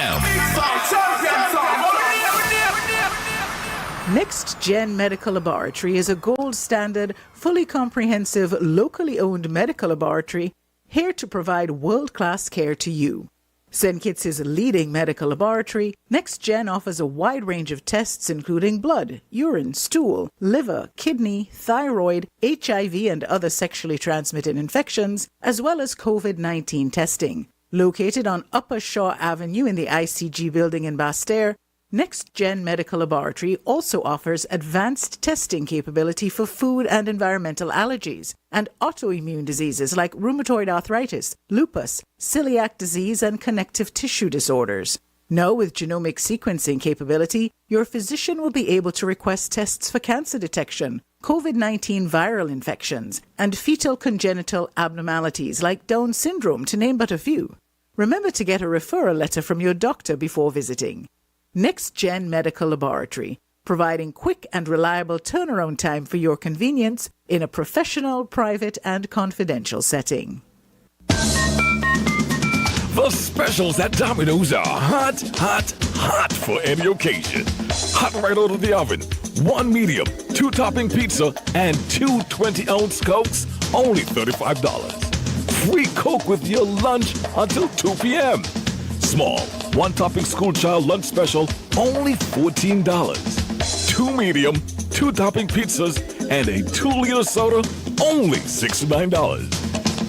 2PM. Next Gen Medical Laboratory is a gold standard, fully comprehensive, locally owned medical laboratory here to provide world-class care to you. St. Kitts is a leading medical laboratory. Next Gen offers a wide range of tests including blood, urine, stool, liver, kidney, thyroid, HIV and other sexually transmitted infections, as well as COVID-19 testing. Located on Upper Shaw Avenue in the ICG building in Basse-Terre, Next Gen Medical Laboratory also offers advanced testing capability for food and environmental allergies and autoimmune diseases like rheumatoid arthritis, lupus, celiac disease, and connective tissue disorders. Now, with genomic sequencing capability, your physician will be able to request tests for cancer detection, COVID-19 viral infections, and fetal congenital abnormalities like Down syndrome, to name but a few. Remember to get a referral letter from your doctor before visiting. Next Gen Medical Laboratory, providing quick and reliable turnaround time for your convenience in a professional, private, and confidential setting. The specials at Domino's are hot, hot, hot for any occasion. Hot right out of the oven. 1 medium, 2 topping pizza, and 2 20-ounce Cokes, only $35. Free Coke with your lunch until 2 p.m. Small, 1 topping school child lunch special, only $14. 2 medium, 2 topping pizzas, and a 2-liter soda, only $69.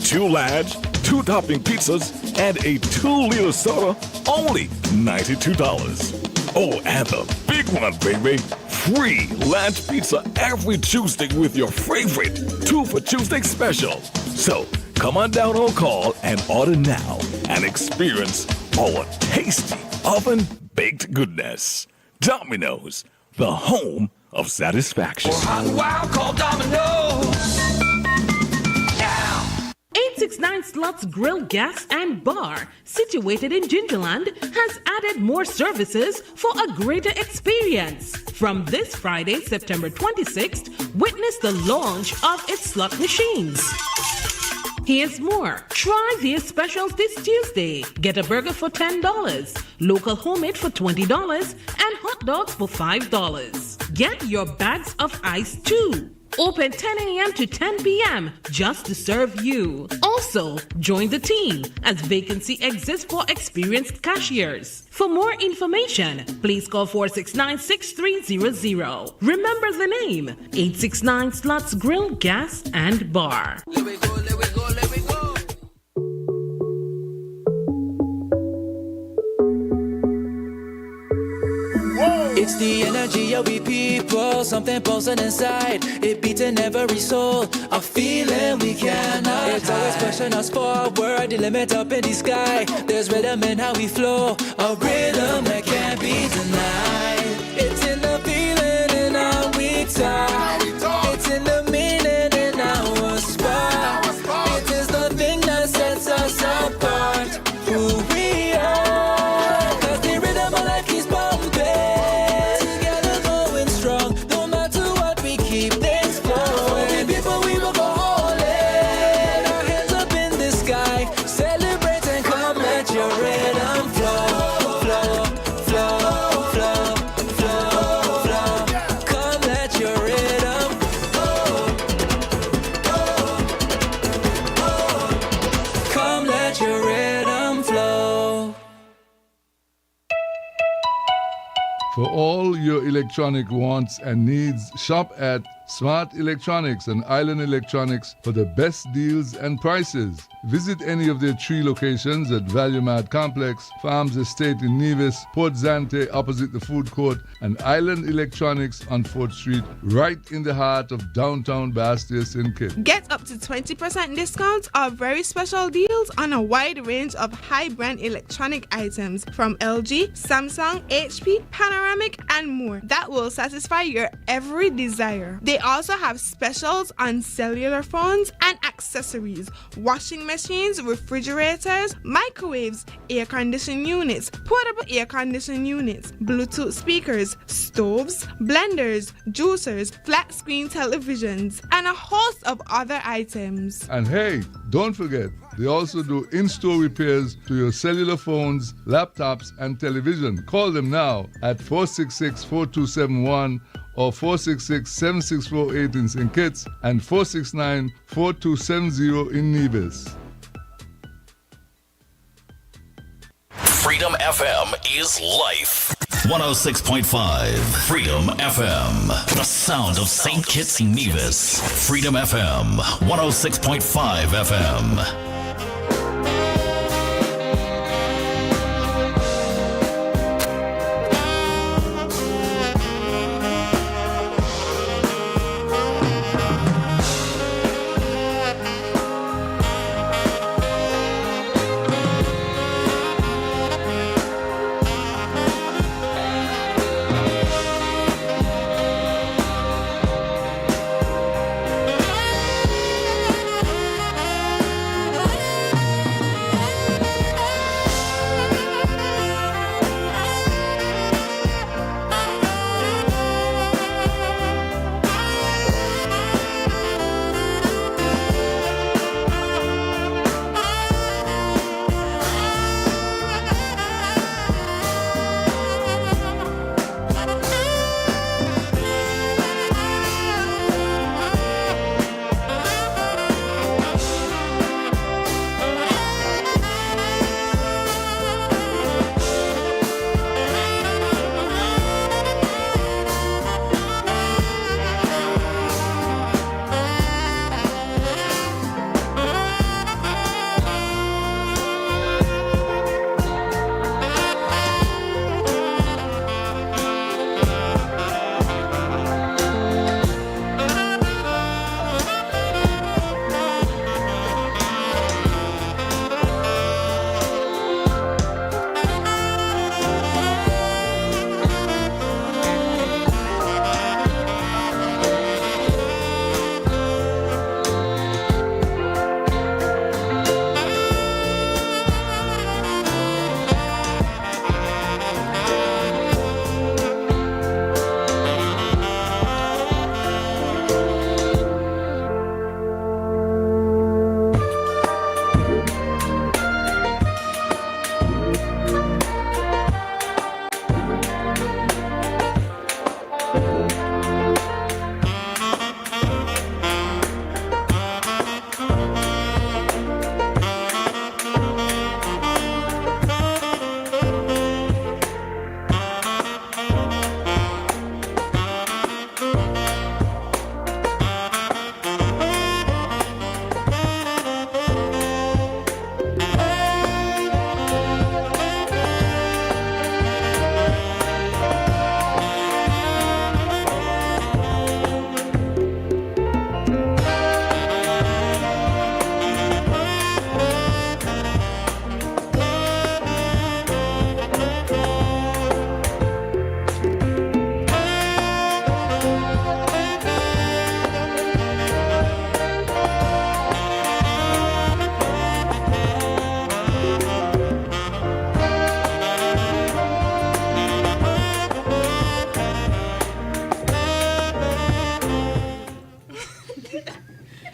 2 large, 2 topping pizzas, and a 2-liter soda, only $92. Oh, and the big one, baby. Free large pizza every Tuesday with your favorite 2 for Tuesday special. So, come on down or call and order now and experience our tasty oven-baked goodness. Domino's, the home of satisfaction. For hot and wild, call Domino's. Now. 869 Slots Grill, Gas and Bar, situated in Gingerland, has added more services for a greater experience. From this Friday, September 26th, witness the launch of its slot machines. Here's more. Try their specials this Tuesday. Get a burger for $10, local homemade for $20, and hot dogs for $5. Get your bags of ice too. Open 10 a.m. to 10 p.m. just to serve you. Also, join the team as vacancy exists for experienced cashiers. For more information, please call 469-6300. Remember the name, 869 Slots Grill, Gas and Bar. Let we go, let we go, let we go. It's the energy of we people, something pulsing inside. It beating every soul, a feeling we cannot hide. It's always pushing us forward, the limit up in the sky. There's rhythm in how we flow, a rhythm that can't be denied. It's in the feeling in how we talk. It's in the meaning in our spot. It is the thing that sets us apart, who we are. Cause the rhythm of life keeps bumping. For all your electronic wants and needs, shop at Smart Electronics and Island Electronics for the best deals and prices. Visit any of their 3 locations at Value Mart Complex, Farms Estate in Nevis, Port Zante opposite the food court, and Island Electronics on 4th Street, right in the heart of downtown Basse-Terre, St. Kitts. Get up to 20% discounts or very special deals on a wide range of high-brand electronic items from LG, Samsung, HP, Panoramic, and more that will satisfy your every desire. They also have specials on cellular phones and accessories, washing machines, refrigerators, microwaves, air conditioning units, portable air conditioning units, Bluetooth speakers, stoves, blenders, juicers, flat screen televisions, and a host of other items. And hey, don't forget, They also do in-store repairs to your cellular phones, laptops, and television. Call them now at 466-4271 or 466-7648 in St. Kitts and 469-4270 in Nevis. Freedom FM is life. 106.5 Freedom FM. The sound of St. Kitts Nevis. Freedom FM 106.5 FM.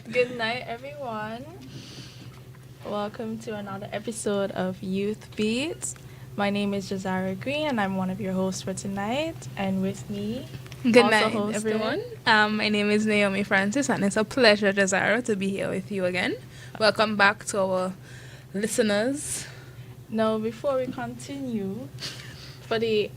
Good night, everyone. Welcome to another episode of Youth Beats. My name is Jazara Green, and I'm one of your hosts for tonight. And with me, good also night, hosted, everyone. My name is Naomi Francis, and it's a pleasure, Jazara, to be here with you again. Welcome back to our listeners. Now, before we continue, for the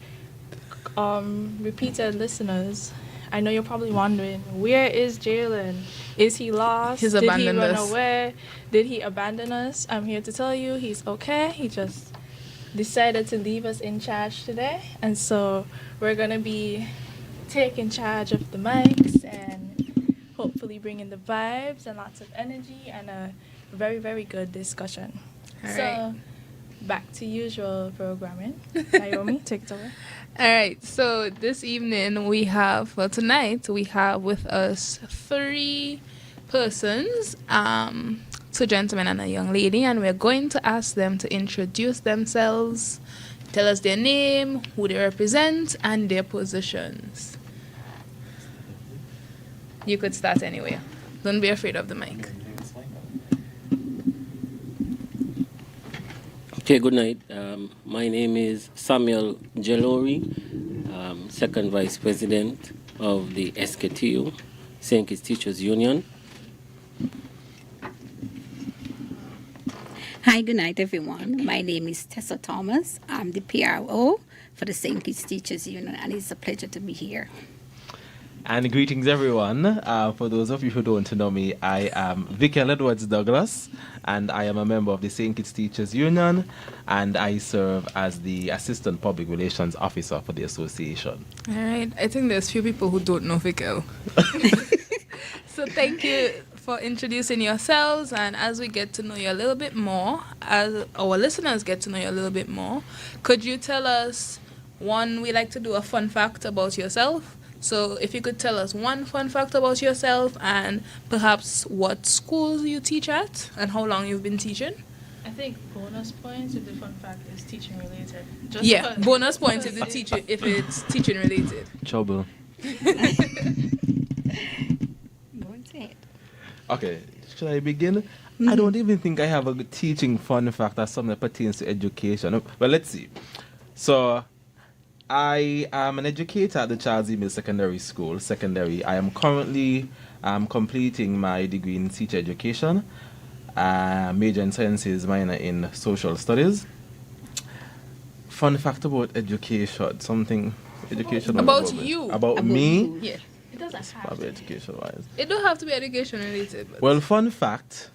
repeated listeners, I know you're probably wondering, where is Jalen? Is he lost? He's Did he abandoned run us. away? Did he abandon us? I'm here to tell you he's okay. He just decided to leave us in charge today. And so we're going to be taking charge of the mics and hopefully bringing the vibes and lots of energy and a very, very good discussion. All so right. back to usual programming. Naomi, take it over. All right, so this evening tonight we have with us 3 persons, 2 gentlemen and a young lady, and we're going to ask them to introduce themselves, tell us their name, who they represent, and their positions. You could start anywhere. Don't be afraid of the mic. Okay, good night. My name is Samuel Jelori, second vice president of the SKTU, St. Kitts Teachers Union. Hi, good night, everyone. My name is Tessa Thomas. I'm the PRO for the St. Kitts Teachers Union, and it's a pleasure to be here. And greetings, everyone. For those of you who don't know me, I am Vicky Edwards Douglas, and I am a member of the St. Kitts Teachers Union, and I serve as the Assistant Public Relations Officer for the association. All right. I think there's few people who don't know Vikel. So thank you for introducing yourselves, and as we get to know you a little bit more, as our listeners get to know you a little bit more, could you tell us one, we like to do a fun fact about yourself. So if you could tell us one fun fact about yourself and perhaps what schools you teach at and how long you've been teaching. I think bonus points if the fun fact is teaching related. Bonus points if it's teaching related. Trouble. Okay, should I begin? Mm-hmm. I don't even think I have a teaching fun fact or something that pertains to education. Well, let's see. So, I am an educator at the Charles E. Mills Secondary School, secondary. I am currently completing my degree in teacher education, major in sciences, minor in social studies. Fun fact about education, something educational. About you. About me? Yeah. It doesn't have probably education-wise. It don't have to be education related. But well, fun fact,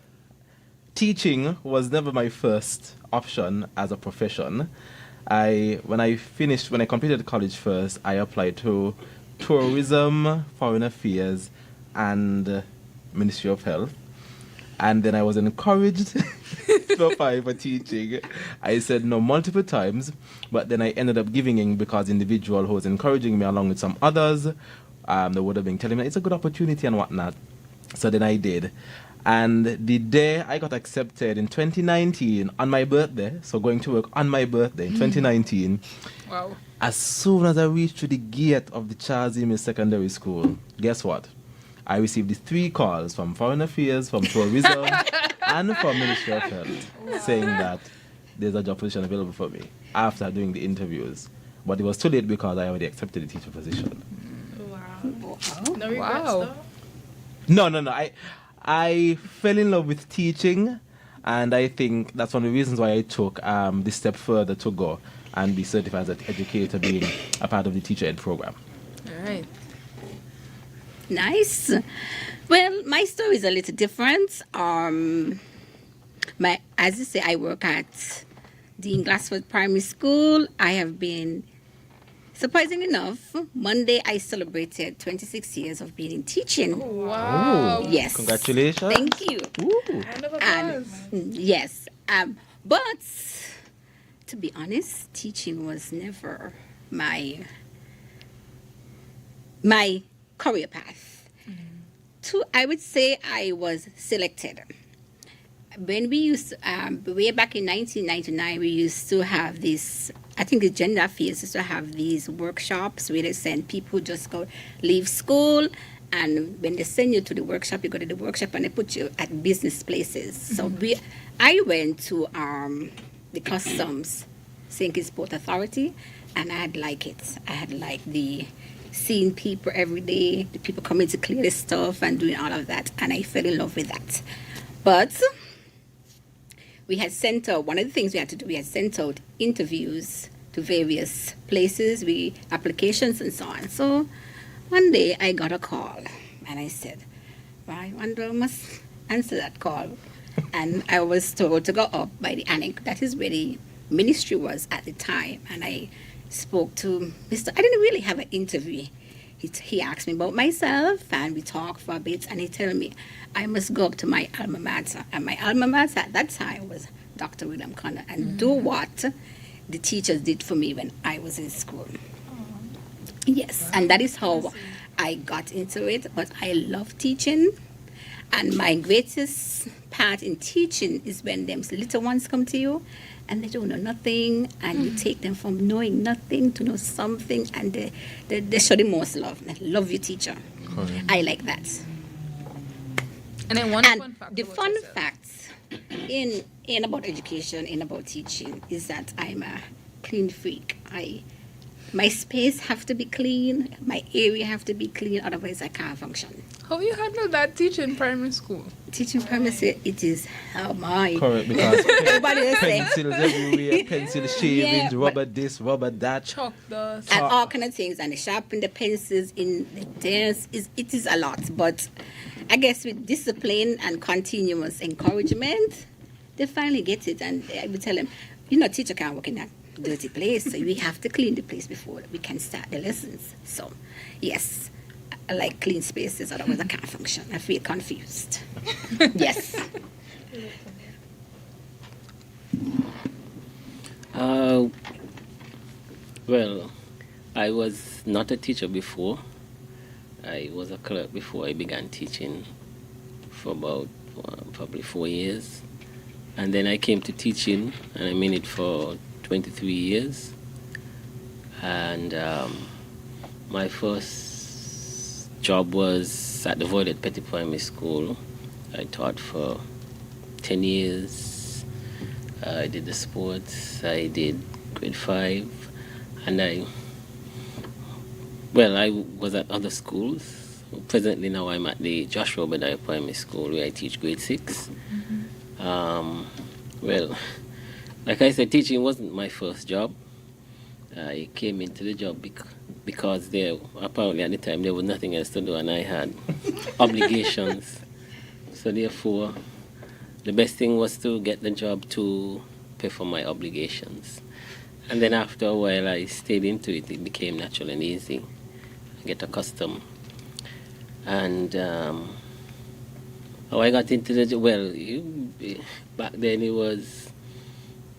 teaching was never my first option as a profession. When I completed college first, I applied to tourism, foreign affairs, and Ministry of Health. And then I was encouraged to apply for teaching. I said no multiple times, but then I ended up giving in because the individual who was encouraging me along with some others, they would have been telling me it's a good opportunity and whatnot. So then I did. And the day I got accepted in 2019 on my birthday, so going to work on my birthday in 2019, wow. As soon as I reached to the gate of the Charles E. Mills Secondary School, guess what? I received the 3 calls from Foreign Affairs, from Tourism, and from Ministry of Health, saying that there's a job position available for me after doing the interviews. But it was too late because I already accepted the teacher position. Wow. No regrets, though? No. I fell in love with teaching, and I think that's one of the reasons why I took this step further to go and be certified as an educator, being a part of the teacher ed program. All right. Nice. Well, my story is a little different. As you say, I work at Dean Glassford Primary School. I have been, surprisingly enough, Monday I celebrated 26 years of being in teaching. Oh, wow. Yes. Congratulations. Thank you. Yes. But to be honest, teaching was never my career path. I would say I was selected. When we used way back in 1999, we used to have this, I think the gender affairs used to have these workshops where they send people who just leave school, and when they send you to the workshop, you go to the workshop and they put you at business places. So I went to the Customs St. Kitts Port Authority, and I had liked it. I had liked seeing people every day, the people coming to clear the stuff and doing all of that, and I fell in love with that. But we had sent out, one of the things we had to do, we had sent out interviews to various places, applications and so on. So one day I got a call, and I said, well, I wonder I must answer that call. And I was told to go up by the annex. That is where the ministry was at the time. And I spoke to Mr. I didn't really have an interview. He asked me about myself, and we talked for a bit, and he told me I must go up to my alma mater. And my alma mater at that time was Dr. William Connor, and do what the teachers did for me when I was in school. Yes, and that is how I got into it. But I love teaching, and my greatest part in teaching is when them little ones come to you and they don't know nothing, and you take them from knowing nothing to know something, and they show the most love. They love your teacher. Correct. I like that. And then the fun facts in in about education, in about teaching, is that I'm a clean freak. My space have to be clean, my area have to be clean, otherwise I can't function. How you handle that teaching primary school? Teaching primary school, it is how my Correct, because everybody will say pencils everywhere, pencil shavings, Yeah, rubber this, rubber that. Chalk dust. and all kind of things, and the sharpen the pencils in the dance it is a lot. But I guess with discipline and continuous encouragement, they finally get it. And I would tell them, teacher can't work in that dirty place, so we have to clean the place before we can start the lessons. So yes, I like clean spaces, otherwise I can't function. I feel confused. Yes. Well, I was not a teacher before. I was a clerk before I began teaching for about probably 4 years. And then I came to teaching, and I'm in it for 23 years. And my first job was at the Voided Petty Primary School. I taught for 10 years. I did the sports. I did grade 5. And I was at other schools. Presently now I'm at the Joshua Obadiah Primary School where I teach grade 6. Well, like I said, teaching wasn't my first job. I came into the job because there, apparently at the time, there was nothing else to do and I had obligations. So therefore, the best thing was to get the job to pay for my obligations. And then after a while, I stayed into it. It became natural and easy. I get accustomed. And how I got into the job, back then it was,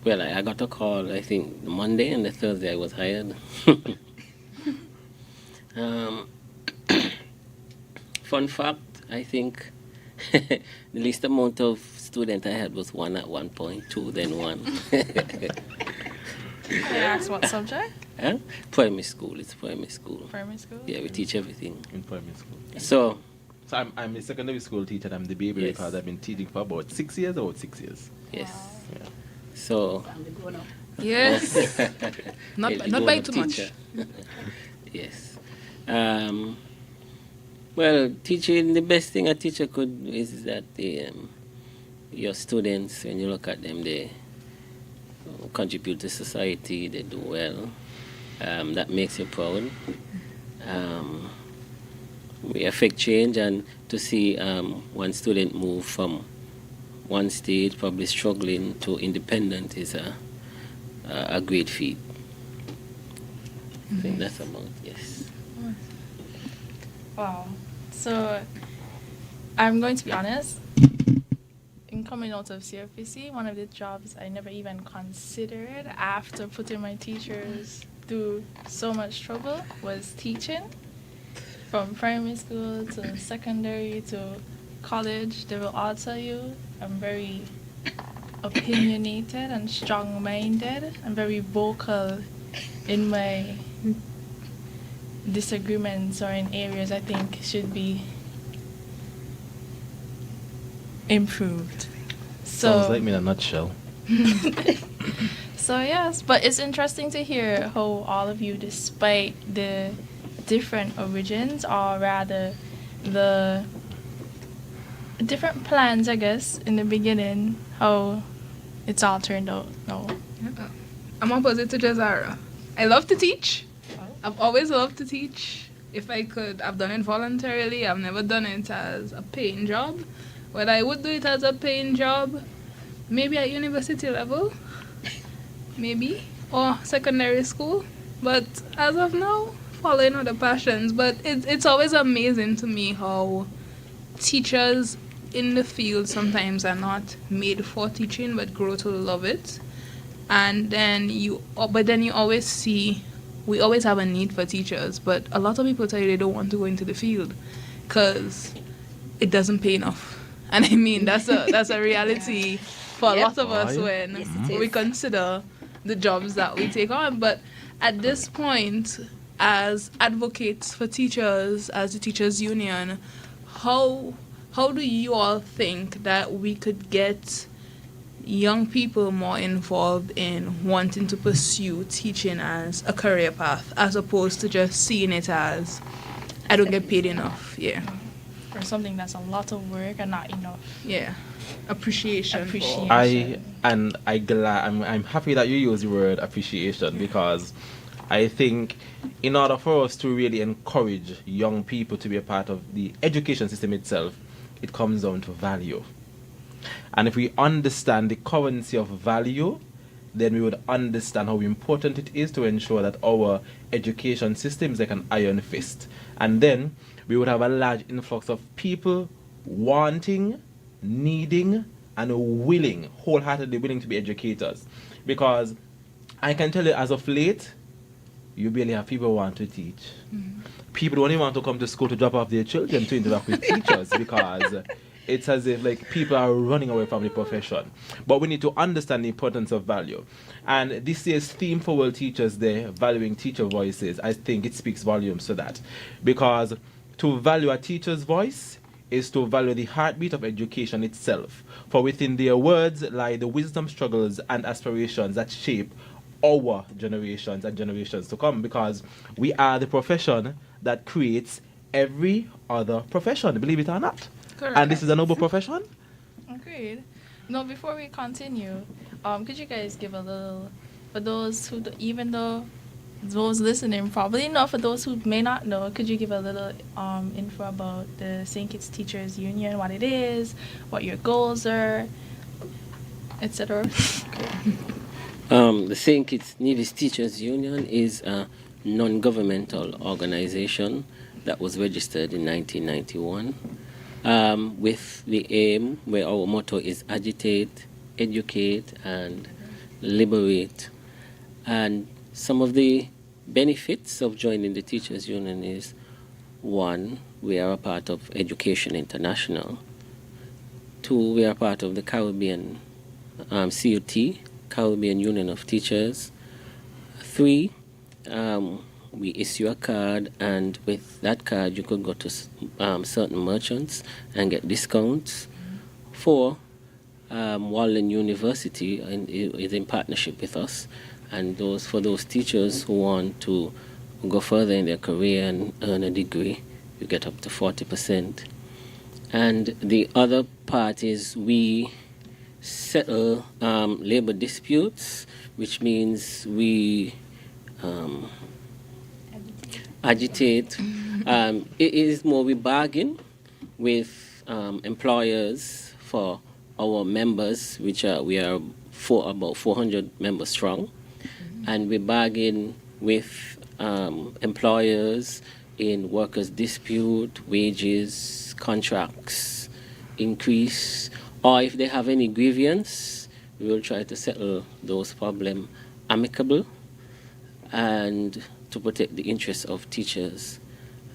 I got a call, I think, the Monday and the Thursday I was hired. Fun fact, I think the least amount of students I had was 1 at one point, 2, then 1. Can I ask what subject? Huh? Primary school. It's primary school. Primary school? Yeah, we teach everything. In primary school. So I'm a secondary school teacher. I'm the baby Yes. because I've been teaching for about 6 years. Yes. Yeah. So Yes. not Elder not by grown-up too much. teacher. Yes. Well, teaching, the best thing a teacher could is that your students, when you look at them, they contribute to society, they do well. That makes you proud. We affect change, and to see one student move from one stage, probably struggling, to independent is a great feat. I think that's about, yes. Wow. So, I'm going to be honest. In coming out of CFPC, one of the jobs I never even considered after putting my teachers through so much trouble was teaching. From primary school to secondary to college, they will all tell you I'm very opinionated and strong-minded. I'm very vocal in my disagreements or in areas I think should be improved. Sounds like me in a nutshell. So yes, but it's interesting to hear how all of you, despite the different origins, or rather the different plans, I guess, in the beginning, how it's all turned out now. I'm opposite to Jazara. I love to teach. I've always loved to teach. If I could, I've done it voluntarily. I've never done it as a paying job. But I would do it as a paying job, maybe at university level, maybe, or secondary school. But as of now, following other passions. But it's always amazing to me how teachers in the field sometimes are not made for teaching, but grow to love it. And then you always see, we always have a need for teachers, but a lot of people tell you they don't want to go into the field because it doesn't pay enough. And I mean, that's a reality for a lot of us when we consider the jobs that we take on. But at this point, as advocates for teachers, as the Teachers Union, how do you all think that we could get young people more involved in wanting to pursue teaching as a career path, as opposed to just seeing it as, I don't get paid enough. Yeah. For something that's a lot of work and not enough. Yeah. Appreciation. I'm happy that you use the word appreciation, because I think in order for us to really encourage young people to be a part of the education system itself, it comes down to value. And if we understand the currency of value, then we would understand how important it is to ensure that our education system is like an iron fist. And then we would have a large influx of people wanting, needing, and willing, wholeheartedly willing to be educators. Because I can tell you, as of late, you barely have people who want to teach. People don't even want to come to school to drop off their children to interact with teachers, because it's as if like people are running away from the profession. But we need to understand the importance of value. And this year's theme for World Teachers Day, valuing teacher voices, I think it speaks volumes to that. Because to value a teacher's voice is to value the heartbeat of education itself. For within their words lie the wisdom, struggles, and aspirations that shape our generations and generations to come, because we are the profession that creates every other profession, believe it or not. Correct. And this is a noble profession. Agreed. No, before we continue, could you guys give a little, for those who, even though those listening probably know, for those who may not know, could you give a little info about the St. Kitts Teachers Union, what it is, what your goals are, etc.? The St. Kitts Nevis Teachers Union is a non-governmental organization that was registered in 1991 with the aim, where our motto is agitate, educate, and liberate. And some of the benefits of joining the Teachers Union is, one, we are a part of Education International. Two, we are part of the Caribbean CUT, Caribbean Union of Teachers. Three, we issue a card, and with that card you could go to certain merchants and get discounts. Four, Walden University is in partnership with us, and for those teachers who want to go further in their career and earn a degree, you get up to 40%. And the other part is we settle labor disputes, which means we agitate. It is more we bargain with employers for our members, which we are about 400 members strong, and we bargain with employers in workers' dispute, wages, contracts, increase, or if they have any grievance, we will try to settle those problems amicable and to protect the interests of teachers.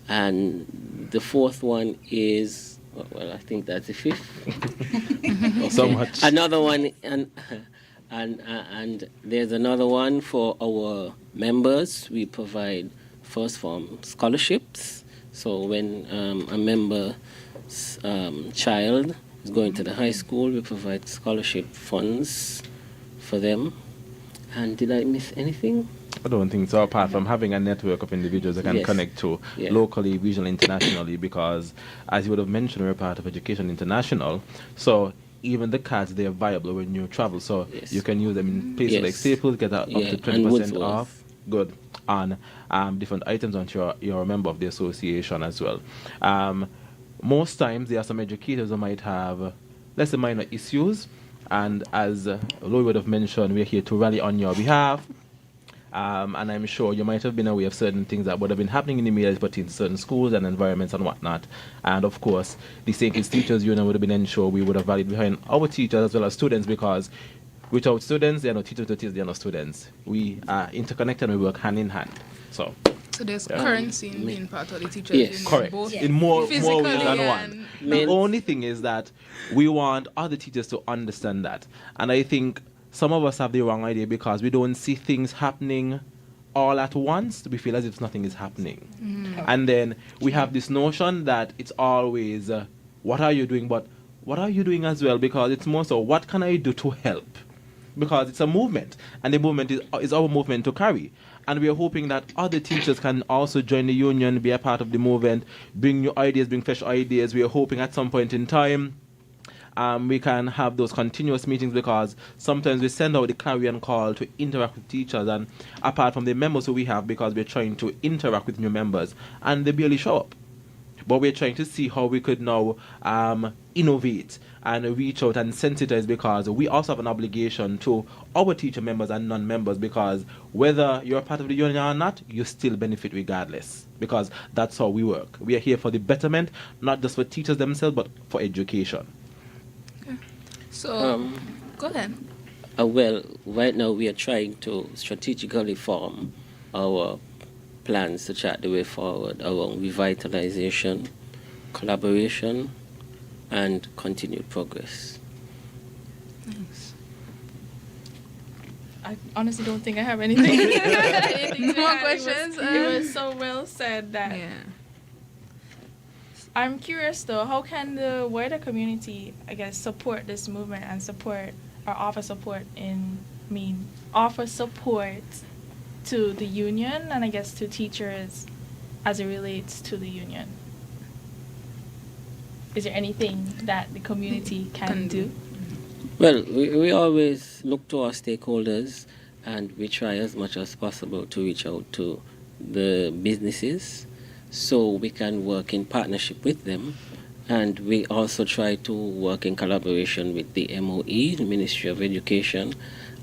And the fourth one is, well, I think that's the fifth. Okay. So much. Another one, and there's another one for our members. We provide first form scholarships. So when a member's child is going to the high school, we provide scholarship funds for them. And did I miss anything? I don't think so, apart from having a network of individuals that can connect to locally, regionally, internationally, because as you would have mentioned, we're part of Education International, so even the cards, they are viable when you travel, so you can use them in places like Staples, get up to 20% off, good, on different items once you're a member of the association as well. Most times there are some educators who might have, let's say, minor issues, and as Louis would have mentioned, we're here to rally on your behalf. And I'm sure you might have been aware of certain things that would have been happening in the media, but in certain schools and environments and whatnot. And of course, the St. Kitts Teachers Union would have been ensured we would have rallied behind our teachers as well as students, because without students, there are no teachers to teach, there are no students. We are interconnected and we work hand in hand. So there's currency in being part of the teachers union. Correct. Both in more ways than and one. The only thing is that we want other teachers to understand that. And I think some of us have the wrong idea because we don't see things happening all at once. We feel as if nothing is happening. And then we have this notion that it's always, what are you doing? But what are you doing as well? Because it's more so, what can I do to help? Because it's a movement, and the movement is our movement to carry. And we are hoping that other teachers can also join the union, be a part of the movement, bring new ideas, bring fresh ideas. We are hoping at some point in time we can have those continuous meetings, because sometimes we send out the clarion call to interact with teachers, and apart from the members who we have, because we're trying to interact with new members, and they barely show up. But we're trying to see how we could now innovate and reach out and sensitize, because we also have an obligation to our teacher members and non-members, because whether you're a part of the union or not, you still benefit regardless, because that's how we work. We are here for the betterment, not just for teachers themselves, but for education. Okay. So, go ahead. Well, right now we are trying to strategically form our plans to chart the way forward around revitalization, collaboration, and continued progress. Thanks. I honestly don't think I have anything. No more questions? It was so well said that. Yeah. I'm curious though, how can the wider community, I guess, support this movement and support or offer support offer support to the union and I guess to teachers as it relates to the union? Is there anything that the community can do? Well, we always look to our stakeholders, and we try as much as possible to reach out to the businesses so we can work in partnership with them. And we also try to work in collaboration with the MOE, the Ministry of Education,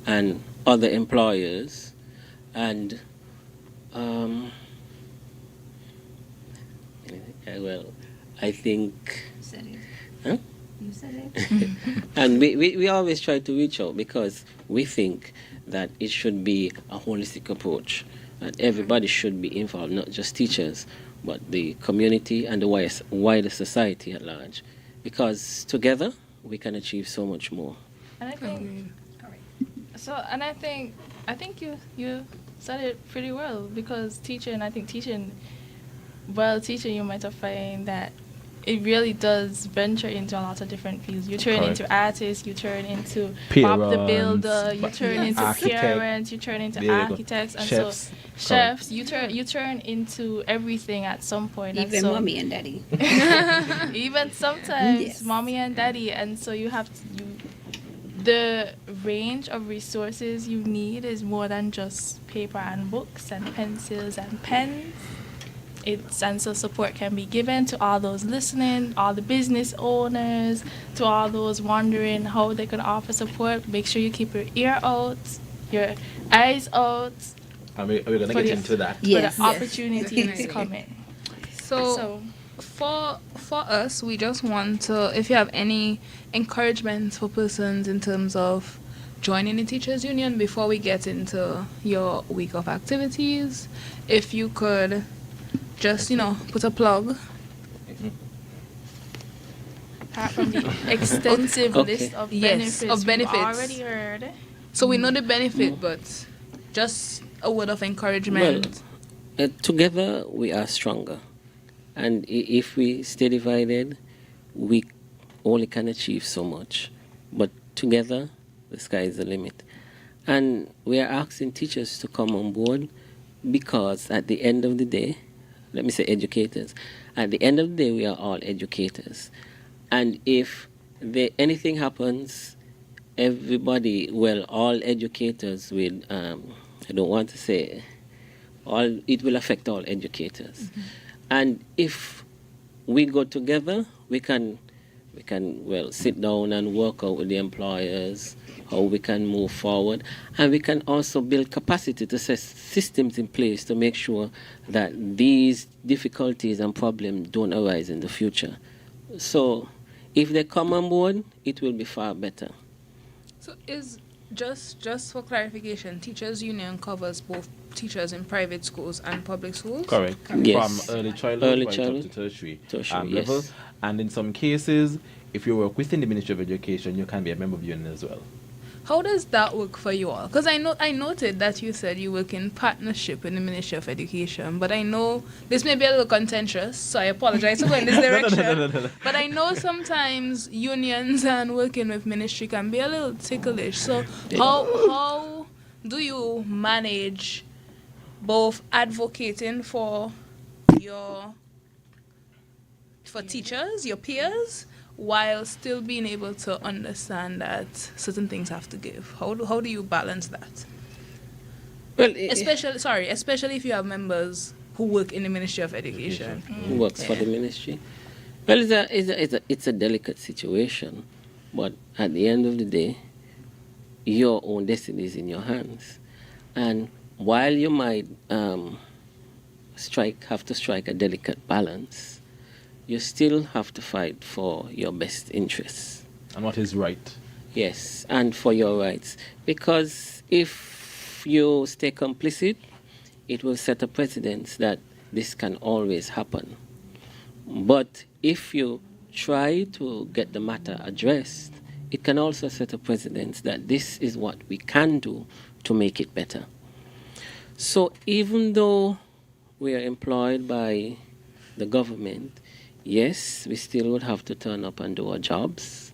and other employers. And I think. You said it. Huh? You said it. And we always try to reach out, because we think that it should be a holistic approach, and everybody should be involved, not just teachers, but the community and the wider society at large, because together we can achieve so much more. And I think, I think you said it pretty well, because teaching you might have found that it really does venture into a lot of different fields. You turn into artists, you turn into Bob the Builder, you turn into parents, you turn into architects, and chefs. So chefs, you turn into everything at some point. Even mommy and daddy. Even sometimes yes. mommy and daddy, and so the range of resources you need is more than just paper and books and pencils and pens. And so support can be given to all those listening, all the business owners, to all those wondering how they can offer support. Make sure you keep your ear out, your eyes out. And we're going to get into that. For the opportunities coming. So for us, we just want to, if you have any encouragement for persons in terms of joining the Teachers Union before we get into your week of activities, if you could just, put a plug. Apart from the extensive list of benefits, we've already heard. So we know the benefit, but just a word of encouragement. Well, together we are stronger. And if we stay divided, we only can achieve so much. But together, the sky is the limit. And we are asking teachers to come on board, because at the end of the day, let me say educators, at the end of the day, we are all educators. And if anything happens, all educators will, I don't want to say, it will affect all educators. Mm-hmm. And if we go together, we can sit down and work out with the employers how we can move forward, and we can also build capacity to set systems in place to make sure that these difficulties and problems don't arise in the future. So if they come on board, it will be far better. So is just for clarification, Teachers Union covers both teachers in private schools and public schools? Correct. Yes. From early childhood up to tertiary level. Yes. And in some cases, if you work within the Ministry of Education, you can be a member of the union as well. How does that work for you all? Because I noted that you said you work in partnership with the Ministry of Education, but I know this may be a little contentious, so I apologize for going this direction. No. But I know sometimes unions and working with ministry can be a little ticklish. So how do you manage both advocating for teachers, your peers, while still being able to understand that certain things have to give? How do you balance that? Well, especially if you have members who work in the Ministry of Education. Who works for the ministry? Well, it's a delicate situation, but at the end of the day, your own destiny is in your hands. And while you might have to strike a delicate balance, you still have to fight for your best interests. And what is right. Yes, and for your rights. Because if you stay complicit, it will set a precedent that this can always happen. But if you try to get the matter addressed, it can also set a precedent that this is what we can do to make it better. So even though we are employed by the government, yes, we still would have to turn up and do our jobs.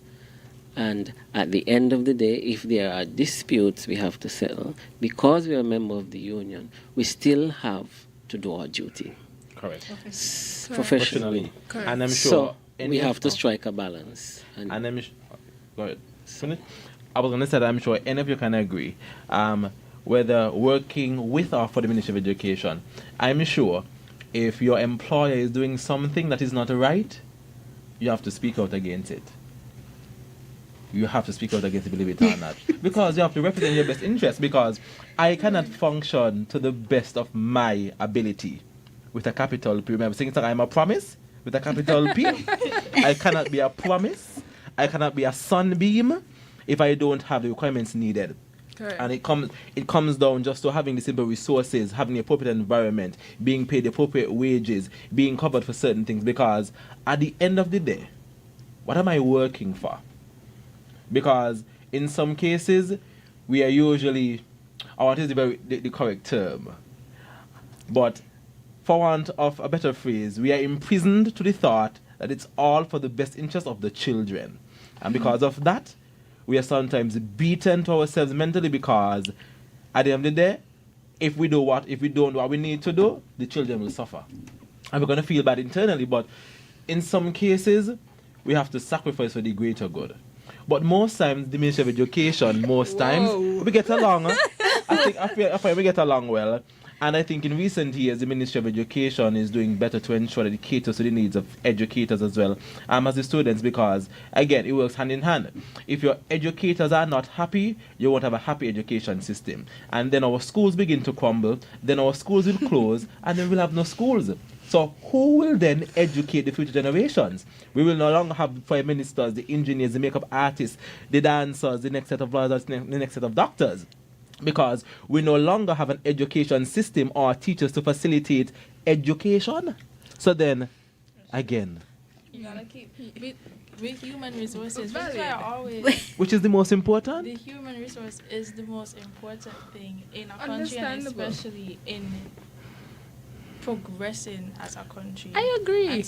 And at the end of the day, if there are disputes we have to settle, because we are a member of the union, we still have to do our duty. Correct. Professionally. Correct. And I'm sure so we have to strike a balance. And I'm go ahead. I was going to say that I'm sure any of you can agree, whether working with or for the Ministry of Education, I'm sure if your employer is doing something that is not right, you have to speak out against it. You have to speak out against it, believe it or not. Because you have to represent your best interest. Because I cannot function to the best of my ability with a capital P. Remember saying I'm a promise with a capital P. I cannot be a promise. I cannot be a sunbeam if I don't have the requirements needed. Correct. And it comes down just to having the simple resources, having the appropriate environment, being paid the appropriate wages, being covered for certain things. Because at the end of the day, what am I working for? Because in some cases, we are usually, I want to use the correct term, but for want of a better phrase, we are imprisoned to the thought that it's all for the best interest of the children. And because of that, we are sometimes beaten to ourselves mentally, because at the end of the day, if we don't do what we need to do, the children will suffer. And we're going to feel bad internally, but in some cases, we have to sacrifice for the greater good. But most times, the Ministry of Education, we get along. I feel we get along well. And I think in recent years, the Ministry of Education is doing better to ensure that it caters to the needs of educators as well, as the students, because, again, it works hand in hand. If your educators are not happy, you won't have a happy education system. And then our schools begin to crumble, then our schools will close, and then we'll have no schools. So who will then educate the future generations? We will no longer have the prime ministers, the engineers, the makeup artists, the dancers, the next set of lawyers, the next set of doctors. Because we no longer have an education system or teachers to facilitate education. So then, again. You gotta keep with human resources. That's why I always. Which is the most important? The human resource is the most important thing in a country, and especially in progressing as a country. I agree.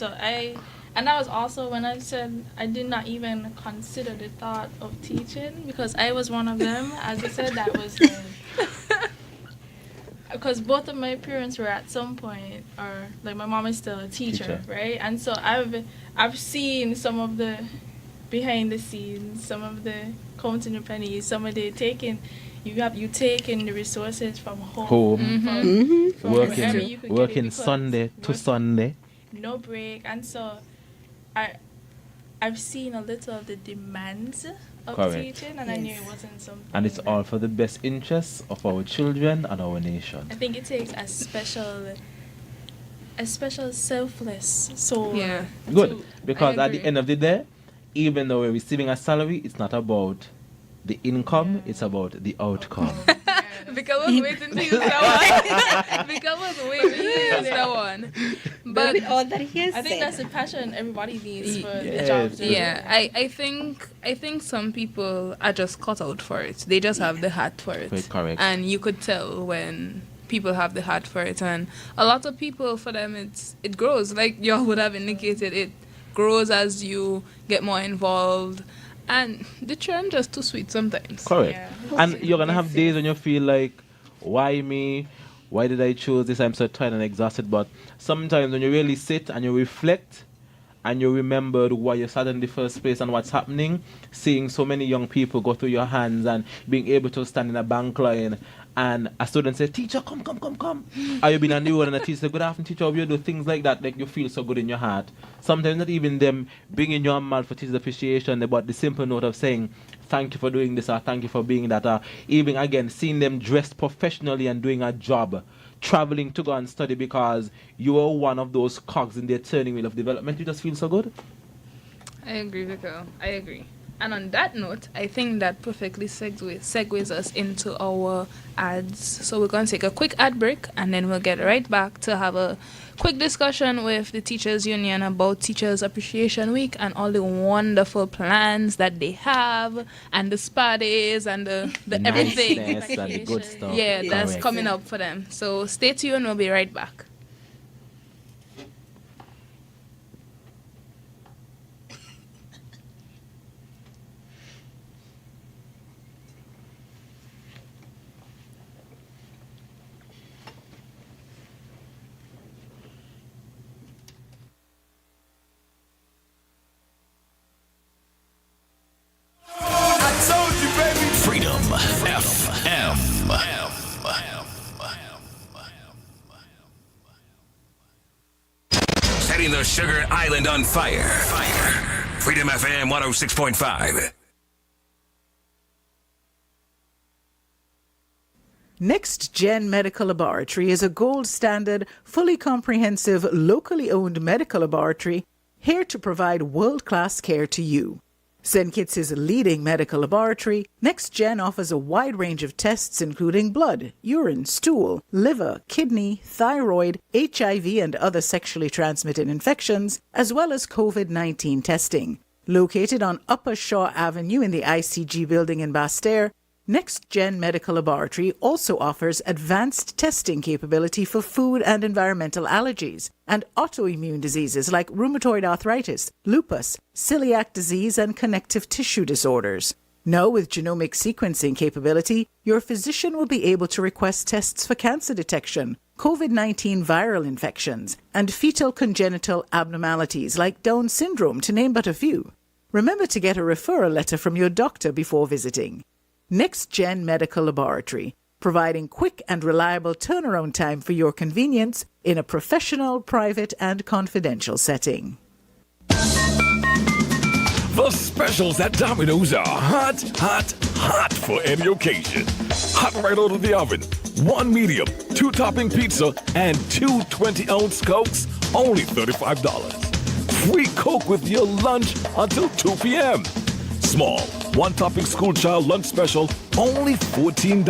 And that was also when I said I did not even consider the thought of teaching, because I was one of them. As I said, that was because both of my parents were at some point, or like my mom is still a teacher, right? And so I've seen some of the behind the scenes, some of the counting the pennies, some of the taking. You taking the resources from home. From wherever you could working get it, Sunday to Sunday. No break. And so I've seen a little of the demands of teaching, and I knew it wasn't something. And it's all for the best interests of our children and our nation. I think it takes a special selfless soul. Yeah. Good. Because at the end of the day, even though we're receiving a salary, it's not about the income, it's about the outcome. Because I was waiting to use that one. But with all that he has I think said. that's the passion everybody needs for the Yes. job. yeah, I think some people are just cut out for it. They just have the heart for it. Right, correct. And you could tell when people have the heart for it, and a lot of people, for them, it grows. Like y'all would have indicated, it grows as you get more involved. And the churn just too sweet sometimes. Correct. Yeah. And you're gonna have days when you feel like, why me? Why did I choose this? I'm so tired and exhausted. But sometimes when you really sit and you reflect and you remember why you started in the first place and what's happening, seeing so many young people go through your hands and being able to stand in a bank line and a student say, teacher, come. Or you been on the road and a teacher say, good afternoon, teacher, how you do? Things like that, like you feel so good in your heart. Sometimes not even them bringing your mouth for teacher's appreciation, but the simple note of saying, thank you for doing this, or thank you for being that, or even again, seeing them dressed professionally and doing a job, traveling to go and study because you are one of those cogs in their turning wheel of development. You just feel so good. I agree, Vico. I agree. And on that note, I think that perfectly segues us into our ads. So we're going to take a quick ad break, and then we'll get right back to have a quick discussion with the Teachers Union about Teachers Appreciation Week and all the wonderful plans that they have, and the spa days and the everything. Niceness and the good stuff. Yeah, that's Correct. coming up for them. So stay tuned. We'll be right back. Freedom FM. Setting the Sugar Island on fire. Freedom FM 106.5. Next Gen Medical Laboratory is a gold standard, fully comprehensive, locally owned medical laboratory here to provide world-class care to you. St. Kitts' leading medical laboratory, Next Gen offers a wide range of tests including blood, urine, stool, liver, kidney, thyroid, HIV and other sexually transmitted infections, as well as COVID-19 testing. Located on Upper Shaw Avenue in the ICG building in Basse-Terre, Next Gen Medical Laboratory also offers advanced testing capability for food and environmental allergies and autoimmune diseases like rheumatoid arthritis, lupus, celiac disease, and connective tissue disorders. Now, with genomic sequencing capability, your physician will be able to request tests for cancer detection, COVID-19 viral infections, and fetal congenital abnormalities like Down syndrome, to name but a few. Remember to get a referral letter from your doctor before visiting. Next Gen Medical Laboratory, providing quick and reliable turnaround time for your convenience in a professional, private, and confidential setting. The specials at Domino's are hot for any occasion. Hot right out of the oven. 1 medium, 2 topping pizza, and 2 20-ounce Cokes, only $35. Free Coke with your lunch until 2 p.m. Small, 1 topping school child lunch special, only $14.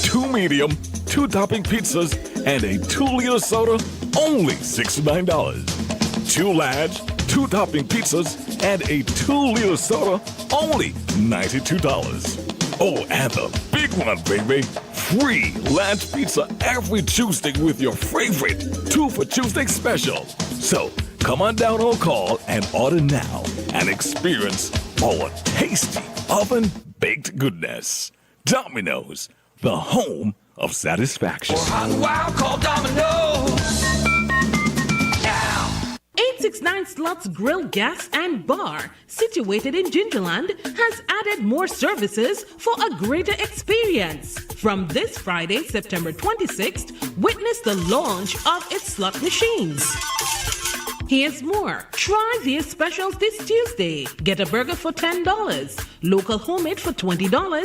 2 medium, 2 topping pizzas, and a 2-liter soda, only $69. 2 large, 2 topping pizzas, and a 2-liter soda, only $92. Oh, and the big one, baby. Free large pizza every Tuesday with your favorite 2 for Tuesday special. So, come on down or call and order now and experience our tasty oven-baked goodness. Domino's, the home of satisfaction. Hot and wild, call Domino's. 869 Slots Grill, Gas and Bar, situated in Gingerland, has added more services for a greater experience. From this Friday, September 26th, witness the launch of its slot machines. Here's more. Try their specials this Tuesday. Get a burger for $10, local homemade for $20,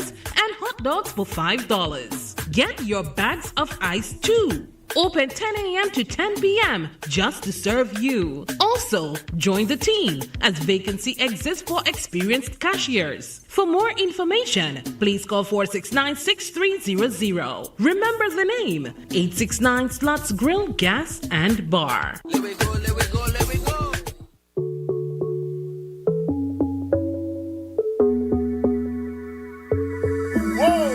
and hot dogs for $5. Get your bags of ice too. Open 10 a.m. to 10 p.m. just to serve you. Also, join the team as vacancy exists for experienced cashiers. For more information, please call 469-6300. Remember the name, 869 Slots Grill, Gas and Bar.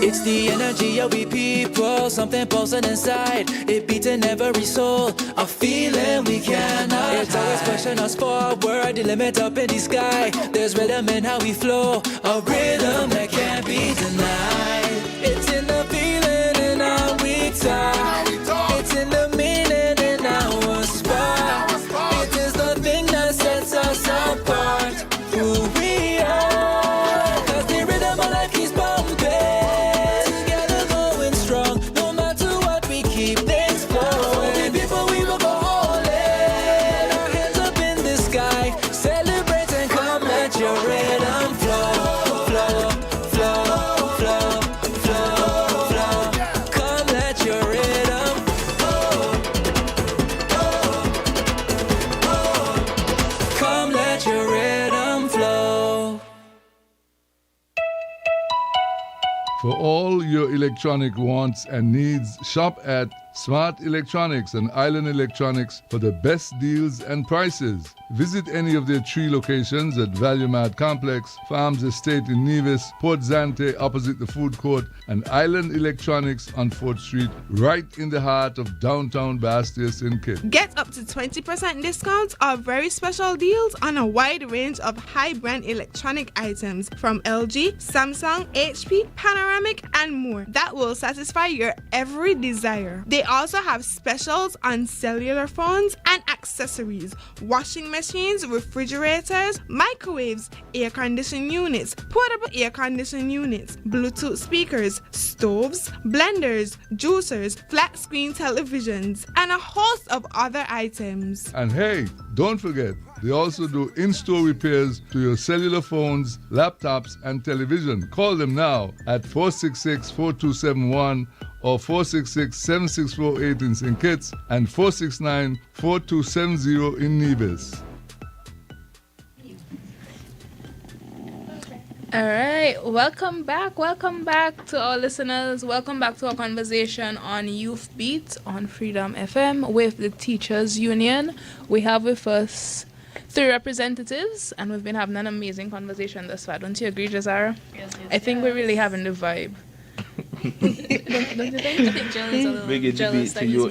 It's the energy of we people, something pulsing inside. It beating every soul, a feeling we cannot. It's always pushing us forward, the limit up in the sky. There's rhythm in how we flow, a rhythm that can't be denied. It's in the feeling in how we talk. It's in the meaning in our spot. It is the thing that sets us apart. Who we are, 'cause the rhythm of life keeps bumping. For all your electronic wants and needs, shop at Smart Electronics and Island Electronics for the best deals and prices. Visit any of their 3 locations at Value Mart Complex, Farms Estate in Nevis, Port Zante opposite the food court, and Island Electronics on 4th Street, right in the heart of downtown Bastia, St. Kitts. Get up to 20% discounts or very special deals on a wide range of high-brand electronic items from LG, Samsung, HP, Panoramic, and more that will satisfy your every desire. They also have specials on cellular phones and accessories, washing machines, refrigerators, microwaves, air conditioning units, portable air conditioning units, Bluetooth speakers, stoves, blenders, juicers, flat screen televisions, and a host of other items. And hey, don't forget, they also do in-store repairs to your cellular phones, laptops, and television. Call them now at 466-4271 or 466-7648 in St. Kitts and 469-4270 in Nevis. All right, welcome back to our listeners. Welcome back to our conversation on Youth Beat on Freedom FM with the Teachers Union. We have with us 3 representatives, and we've been having an amazing conversation thus far. Don't you agree, Jazara? Yes, I think we're really having the vibe. don't you think? I think Jalen's a little jealous that he's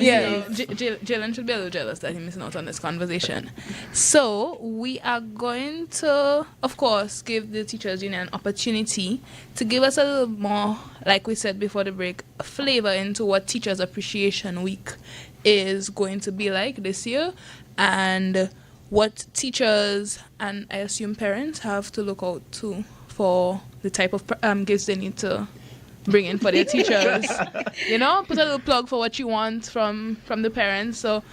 Jalen should be a little jealous that he's missing out on this conversation. So we are going to, of course, give the Teachers Union an opportunity to give us a little more, like we said before the break, a flavor into what Teachers Appreciation Week is going to be like this year, and what teachers and I assume parents have to look out to for the type of gifts they need to bring in for their teachers. You know, put a little plug for what you want from the parents. So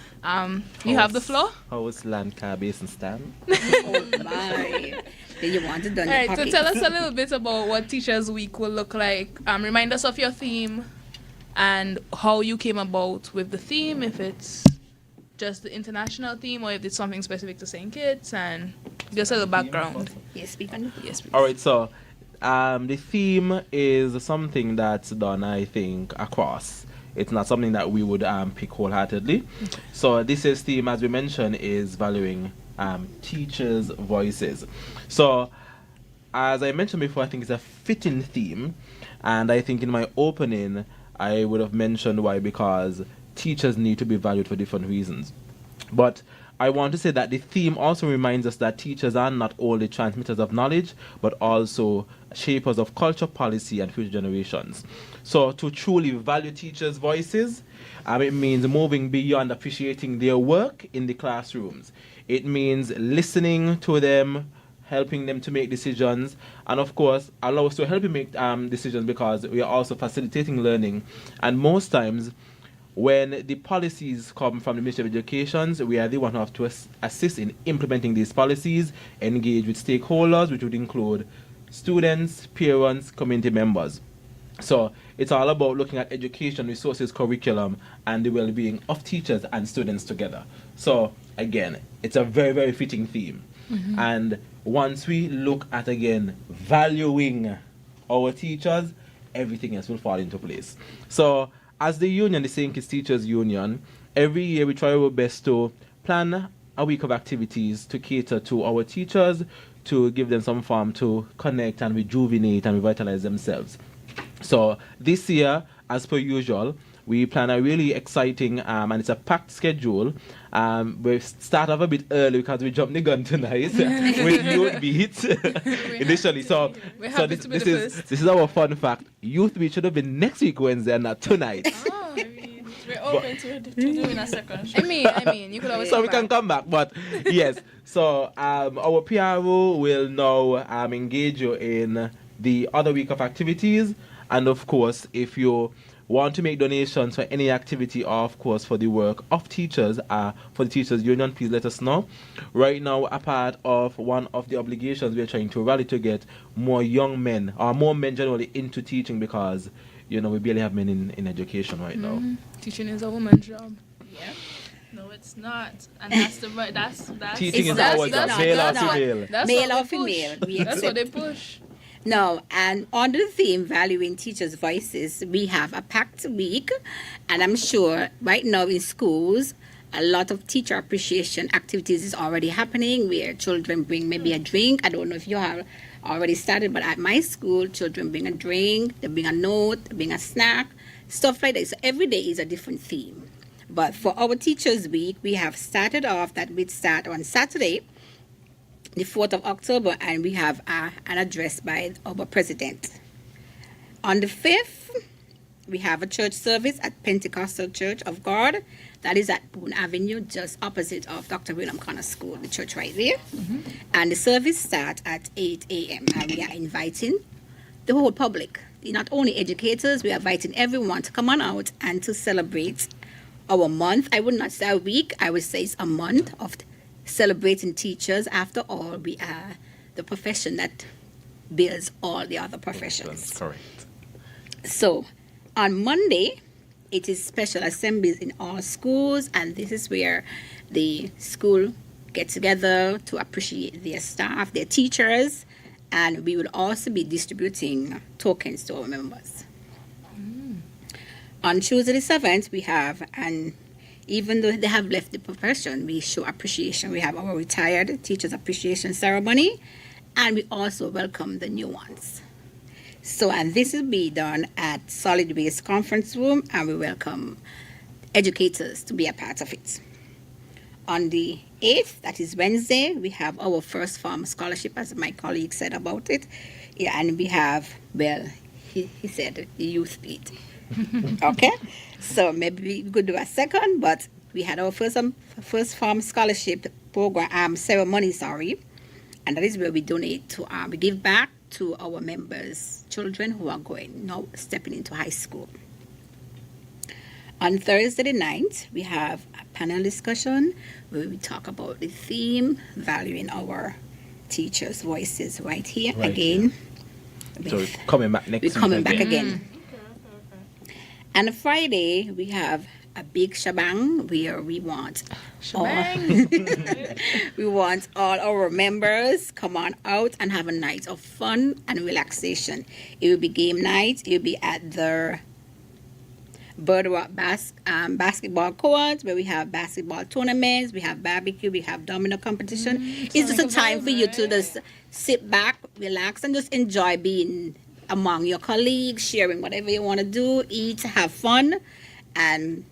you have the floor. House, land, car, base, and stand. Oh my. Then you want it done. All right, so tell us a little bit about what Teachers Week will look like. Remind us of your theme and how you came about with the theme, if it's just the international theme or if it's something specific to St. Kitts, and just a little background. Yes, speak on it. Yes, please. All right, so the theme is something that's done, I think, across. It's not something that we would pick wholeheartedly. Okay. So this year's theme, as we mentioned, is valuing teachers' voices. So as I mentioned before, I think it's a fitting theme. And I think in my opening, I would have mentioned why, because teachers need to be valued for different reasons. But I want to say that the theme also reminds us that teachers are not only transmitters of knowledge, but also shapers of culture, policy, and future generations. So to truly value teachers' voices, it means moving beyond appreciating their work in the classrooms. It means listening to them, helping them to make decisions, and of course, allow us to help you make decisions, because we are also facilitating learning. And most times, when the policies come from the Ministry of Education, we are the one who have to assist in implementing these policies, engage with stakeholders, which would include students, parents, community members. So it's all about looking at education, resources, curriculum, and the well-being of teachers and students together. So again, it's a very, very fitting theme. And once we look at, again, valuing our teachers, everything else will fall into place. So as the union, the St. Kitts Teachers Union, every year we try our best to plan a week of activities to cater to our teachers, to give them some form to connect and rejuvenate and revitalize themselves. So this year, as per usual, we plan a really exciting and it's a packed schedule. We start off a bit early because we jumped the gun tonight with Youth Beat initially. So this is our fun fact. Youth Beat should have been next week Wednesday and not tonight. We're open to doing a second show. I mean, you could always. So we can come back, but yes. So our PRO will now engage you in the other week of activities, and of course, if you want to make donations for any activity, or of course for the work of teachers, for the Teachers Union, please let us know. Right now, a part of one of the obligations, we are trying to rally to get more young men, or more men generally, into teaching, because we barely have men in education right now. Teaching is a woman's job. Yeah. No, it's not. And that's teaching is always a male or female. Male or female. That's what they push. No, and under the theme Valuing Teachers' Voices, we have a packed week, and I'm sure right now in schools, a lot of teacher appreciation activities is already happening where children bring maybe a drink. I don't know if you have already started, but at my school, children bring a drink, they bring a note, they bring a snack, stuff like that. So every day is a different theme. But for our Teachers' Week, we have started off that we start on Saturday, the 4th of October, and we have an address by our president. On the 5th, we have a church service at Pentecostal Church of God. That is at Boone Avenue, just opposite of Dr. William Connor School, the church right there. And the service starts at 8 a.m. And we are inviting the whole public, not only educators, we are inviting everyone to come on out and to celebrate our month. I would not say a week, I would say it's a month of celebrating teachers. After all, we are the profession that builds all the other professions. That's correct. So on Monday, it is special assemblies in all schools, and this is where the school get together to appreciate their staff, their teachers, and we will also be distributing tokens to our members. On Tuesday the 7th, we have, and even though they have left the profession, we show appreciation. We have our retired teachers appreciation ceremony, and we also welcome the new ones. So, and this will be done at Solid Waste Conference Room, and we welcome educators to be a part of it. On the 8th, that is Wednesday, we have our first farm scholarship, as my colleague said about it. Yeah, and we have, well, he said the Youth Beat. Okay, so maybe we could do a second, but we had our first farm scholarship program ceremony, and that is where we donate to we give back to our members' children who are stepping into high school. On Thursday the 9th, we have a panel discussion where we talk about the theme valuing our teachers' voices right here again. So we're coming back next week. We're coming back again. And Friday, we have a big shebang where we want all our members come on out and have a night of fun and relaxation. It will be game night. It will be at the Bird Rock basketball court where we have basketball tournaments, we have barbecue, we have domino competition. It's just a time for you to just sit back, relax, and just enjoy being among your colleagues, sharing whatever you want to do, eat, have fun. And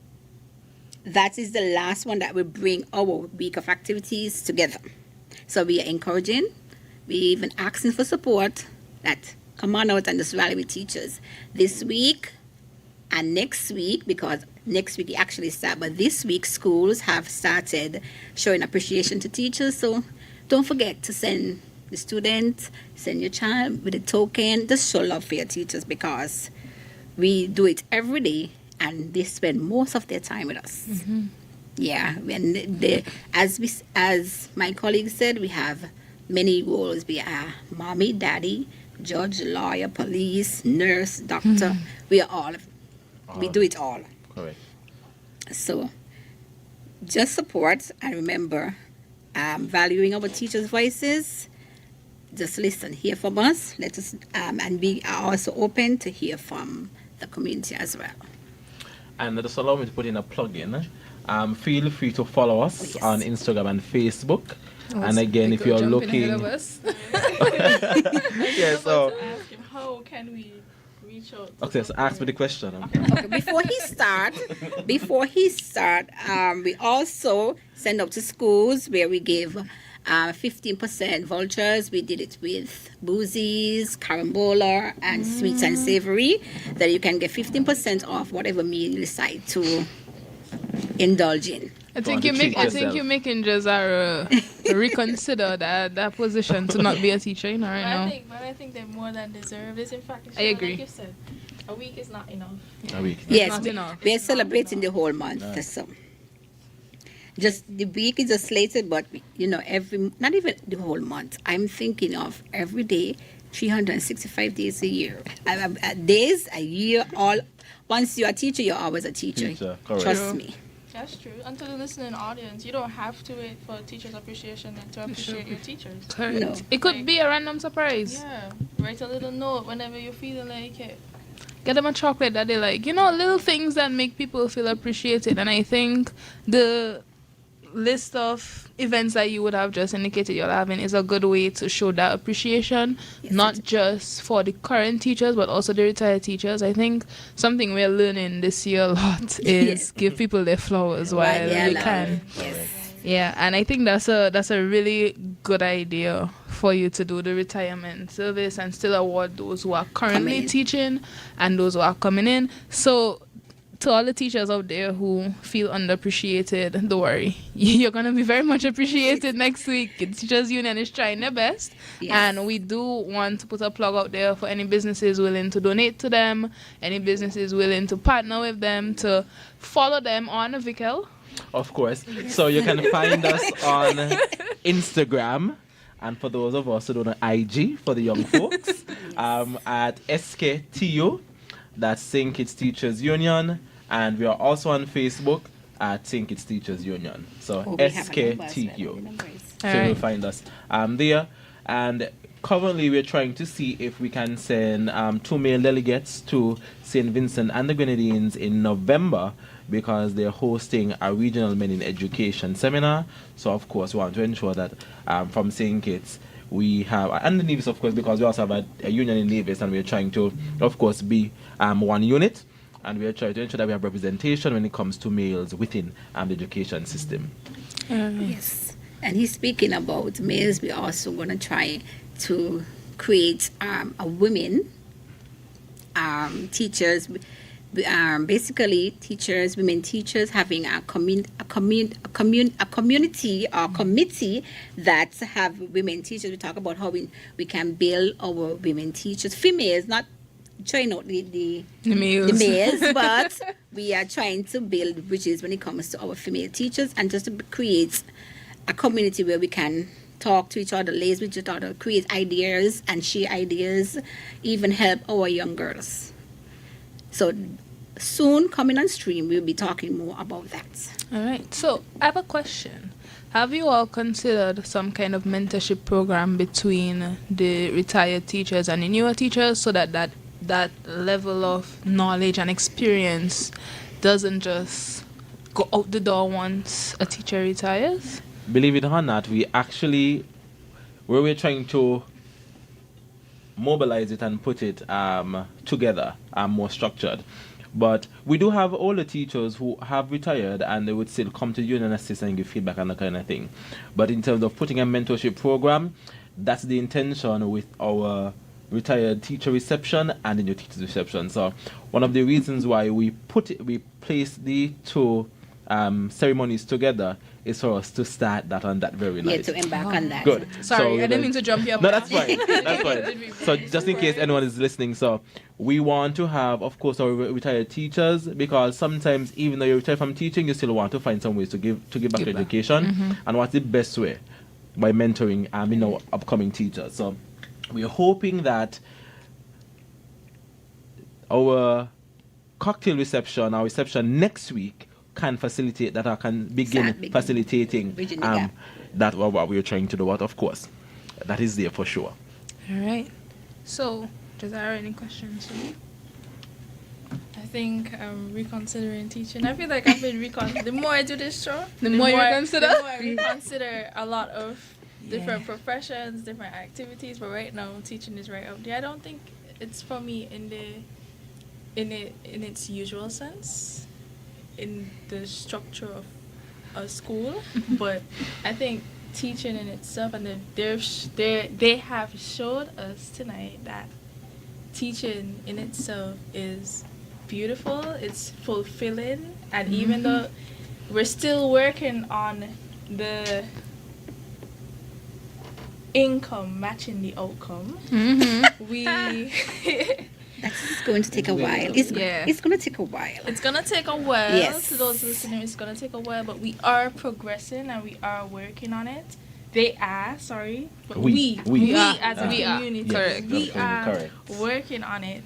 that is the last one that will bring our week of activities together. So we are encouraging, we even asking for support that come on out and just rally with teachers this week and next week, because next week we actually start, but this week schools have started showing appreciation to teachers. So don't forget to send the student, send your child with a token. Just show love for your teachers, because we do it every day and they spend most of their time with us. Yeah, and as my colleague said, we have many roles. We are mommy, daddy, judge, lawyer, police, nurse, doctor. We are all. We do it all. Correct. So, just support and remember, valuing our teachers' voices. Just listen, hear from us. Let us, and we are also open to hear from the community as well. And just allow me to put in a plug-in. Feel free to follow us on Instagram and Facebook. And again, if you're looking, Yeah, so ask him, how can we reach out? okay, so ask me the question. Okay, before he start, we also send out to schools where we give 15% vouchers. We did it with Boozies, Carambola, and Sweets and Savory, that you can get 15% off whatever meal you decide to indulge in. I think you're making Jazara reconsider that position to not be a teacher, you know, right now. But I think they more than deserve this. In fact, I agree. Like you said, a week is not enough. A week. Yes, not enough. we're celebrating the whole month. So just the week is just slated, but you know, not even the whole month. I'm thinking of every day, 365 days a year. Days a year. All once you're a teacher, you're always a teacher. Correct. Trust me. That's true. And to the listening audience, you don't have to wait for Teachers Appreciation Night to appreciate your teachers. Correct. No. It could be a random surprise. Yeah. Write a little note whenever you're feeling like it. Get them a chocolate that they like. You know, little things that make people feel appreciated. And I think the list of events that you would have just indicated you're having is a good way to show that appreciation, not just for the current teachers, but also the retired teachers. I think something we're learning this year a lot is give people their flowers while we can. Yes. Yeah, and I think that's a really good idea for you to do the retirement service and still award those who are currently teaching and those who are coming in. So to all the teachers out there who feel underappreciated, don't worry. You're going to be very much appreciated next week. The Teachers Union is trying their best. Yes. And we do want to put a plug out there for any businesses willing to donate to them, any businesses willing to partner with them, to follow them on Vikel. Of course. So you can find us on Instagram. And for those of us who don't know, IG for the young folks, at SKTU. That's St. Kitts Teachers Union, and we are also on Facebook at St. Kitts Teachers Union. So SKTU. So you'll find us there. And currently we're trying to see if we can send 2 male delegates to St. Vincent and the Grenadines in November, because they're hosting a regional men in education seminar. So of course we want to ensure that from St. Kitts we have, and the Nevis of course, because we also have a union in Nevis, and we're trying to of course be one unit, and we're trying to ensure that we have representation when it comes to males within the education system. Yes, and he's speaking about males. We're also going to try to create a women teachers. Basically, women teachers having a community or committee that have women teachers. We talk about how we can build our women teachers, females, not trying out the males, but we are trying to build bridges when it comes to our female teachers, and just to create a community where we can talk to each other, liaise with each other, create ideas and share ideas, even help our young girls. So soon coming on stream, we'll be talking more about that. All right. So I have a question. Have you all considered some kind of mentorship program between the retired teachers and the newer teachers, so that level of knowledge and experience doesn't just go out the door once a teacher retires? Believe it or not, we're trying to mobilize it and put it together, more structured. But we do have older teachers who have retired, and they would still come to union assist and give feedback and that kind of thing. But in terms of putting a mentorship program, that's the intention with our retired teacher reception and the new teachers reception. So one of the reasons why we place the two ceremonies together is for us to start that on that very night. Yeah, to embark on that. Good. Sorry, I didn't mean to jump you up. No, that's fine. That's fine. So just in case anyone is listening, so we want to have, of course, our retired teachers, because sometimes even though you retire from teaching, you still want to find some ways to give back to education. Mm-hmm. And what's the best way? By mentoring upcoming teachers. So we're hoping that our cocktail reception, our reception next week, can facilitate that, or can begin facilitating that what we're trying to do. But of course, that is there for sure. All right. So, Jazara, any questions for me? I think I'm reconsidering teaching. I feel like I've been the more I do this show, the more you consider? The more I reconsider a lot of different professions, different activities. But right now, teaching is right up there. I don't think it's for me in its usual sense, in the structure of a school. But I think teaching in itself, and they have showed us tonight that teaching in itself is beautiful, it's fulfilling, and even though we're still working on the income matching the outcome, we that's going to take a while. It's going to take a while. It's going to take a while. Yes. To those listening, it's going to take a while, but we are progressing and we are working on it. They are, sorry, but we as a community, we are working on it.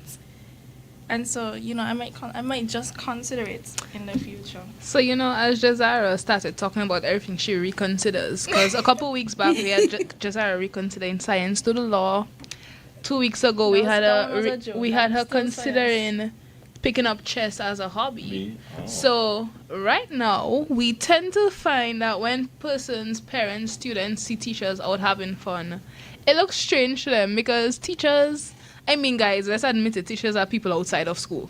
And so, I might just consider it in the future. So, as Jazara started talking about everything she reconsiders, because a couple weeks back we had Jazara reconsidering science to the law. 2 weeks ago we had her considering picking up chess as a hobby. So right now we tend to find that when persons, parents, students see teachers out having fun, it looks strange to them, because teachers, guys, let's admit it, teachers are people outside of school.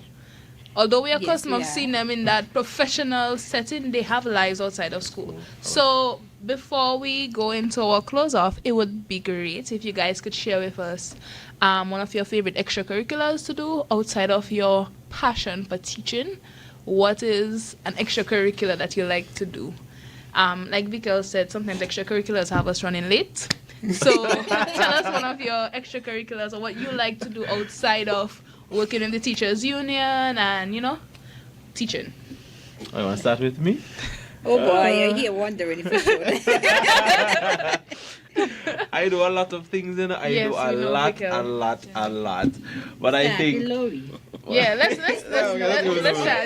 Although we are accustomed of seeing them in that professional setting, they have lives outside of school. So before we go into our close off, it would be great if you guys could share with us one of your favorite extracurriculars to do outside of your passion for teaching. What is an extracurricular that you like to do? Like Vikel said, sometimes extracurriculars have us running late. So tell us one of your extracurriculars or what you like to do outside of working in the teachers union and, teaching. You want to start with me? Oh boy, you're here wondering if you should. I do a lot of things, I do a lot. But I think... Yeah, let's start.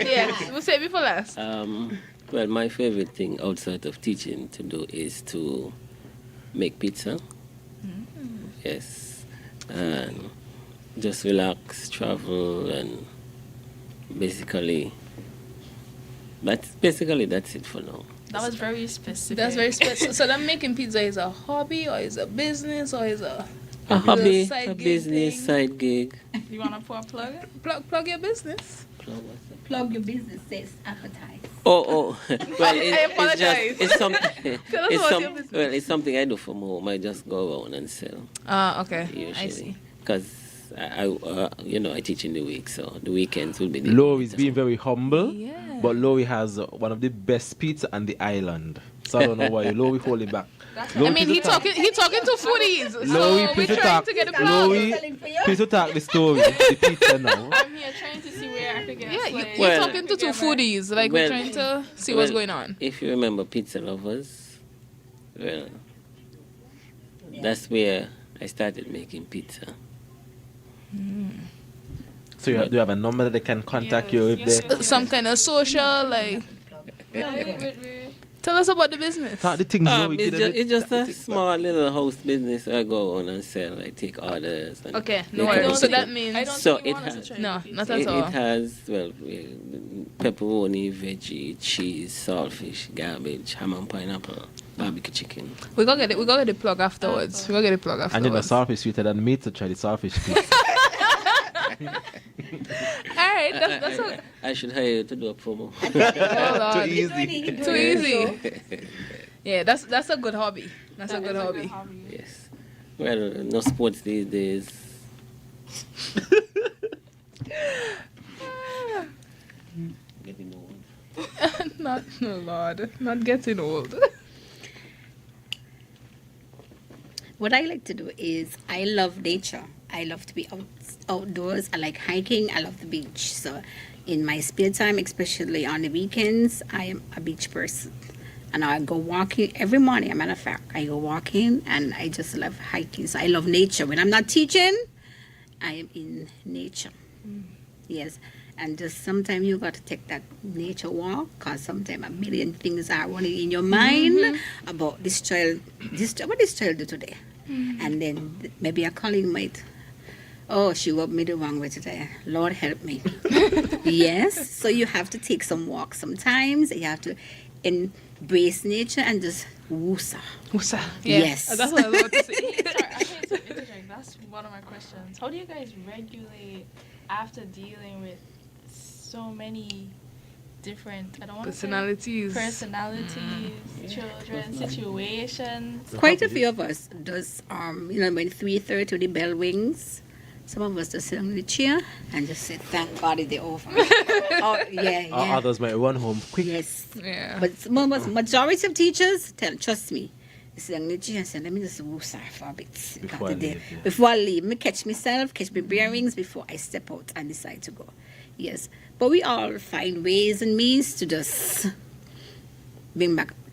Yeah, we'll save it for last. Well, my favorite thing outside of teaching to do is to make pizza. Yes. And just relax, travel, and basically that's it for now. That was very specific. That's very specific. So then making pizza is a hobby or is a business or is a hobby, a business, side gig. You want to pour a plug? Plug your business. Plug your business, says advertise. Oh. Well, it's something. Well, it's something I do from home. I just go around and sell. Okay. Usually. I see. Because I teach in the week, so the weekends will be. Lori's being very humble, but Lori has one of the best pizza on the island. So I don't know why Lori holding back. He talking to foodies. Lori, so we're please trying talk. to get a Lori, please talk the story. The pizza now. I'm here trying to see where I could get. Yeah, you're talking to two foodies. Like we're trying to see what's going on. If you remember Pizza Lovers, well, that's where I started making pizza. So do you have a number that they can contact you if they... Some kind of social, like... Tell us about the business. The things it's just a small little house business. I go on and sell. I take orders. And okay, no worries. So that means... not at all. It has, pepperoni, veggie, cheese, saltfish, garbage, ham and pineapple, barbecue chicken. We go get the plug afterwards. And saltfish sweeter than meat, to try the saltfish pizza. Alright, that's all. I should hire you to do a promo. Too easy. Yeah, that's a good hobby. That's a good hobby. Yes. Well, no sports these days. Getting old. Not getting old. What I like to do is I love nature. I love to be outdoors. I like hiking. I love the beach. So in my spare time, especially on the weekends, I am a beach person. And I go walking every morning. As a matter of fact, I go walking, and I just love hiking. So I love nature. When I'm not teaching, I am in nature. Yes. And just sometimes you got to take that nature walk, because sometimes a million things are running in your mind about this child, what this child do today. And then maybe a colleague might, she rubbed me the wrong way today. Lord help me. Yes. So you have to take some walks sometimes. You have to embrace nature and just woosa. Woosa. Yeah. Yes. That's what I was about to say. Sorry, I hate to interject. That's one of my questions. How do you guys regulate after dealing with so many different personalities, children, situations? Quite a few of us does, when 3:30 the bell rings, some of us just sit on the chair and just say, thank God it's over. Others might run home quick. Yes. Yeah. But majority of teachers trust me. They sit on the chair and say, let me just woosah for a bit. Before I leave. Me catch myself, catch my bearings before I step out and decide to go. Yes. But we all find ways and means to just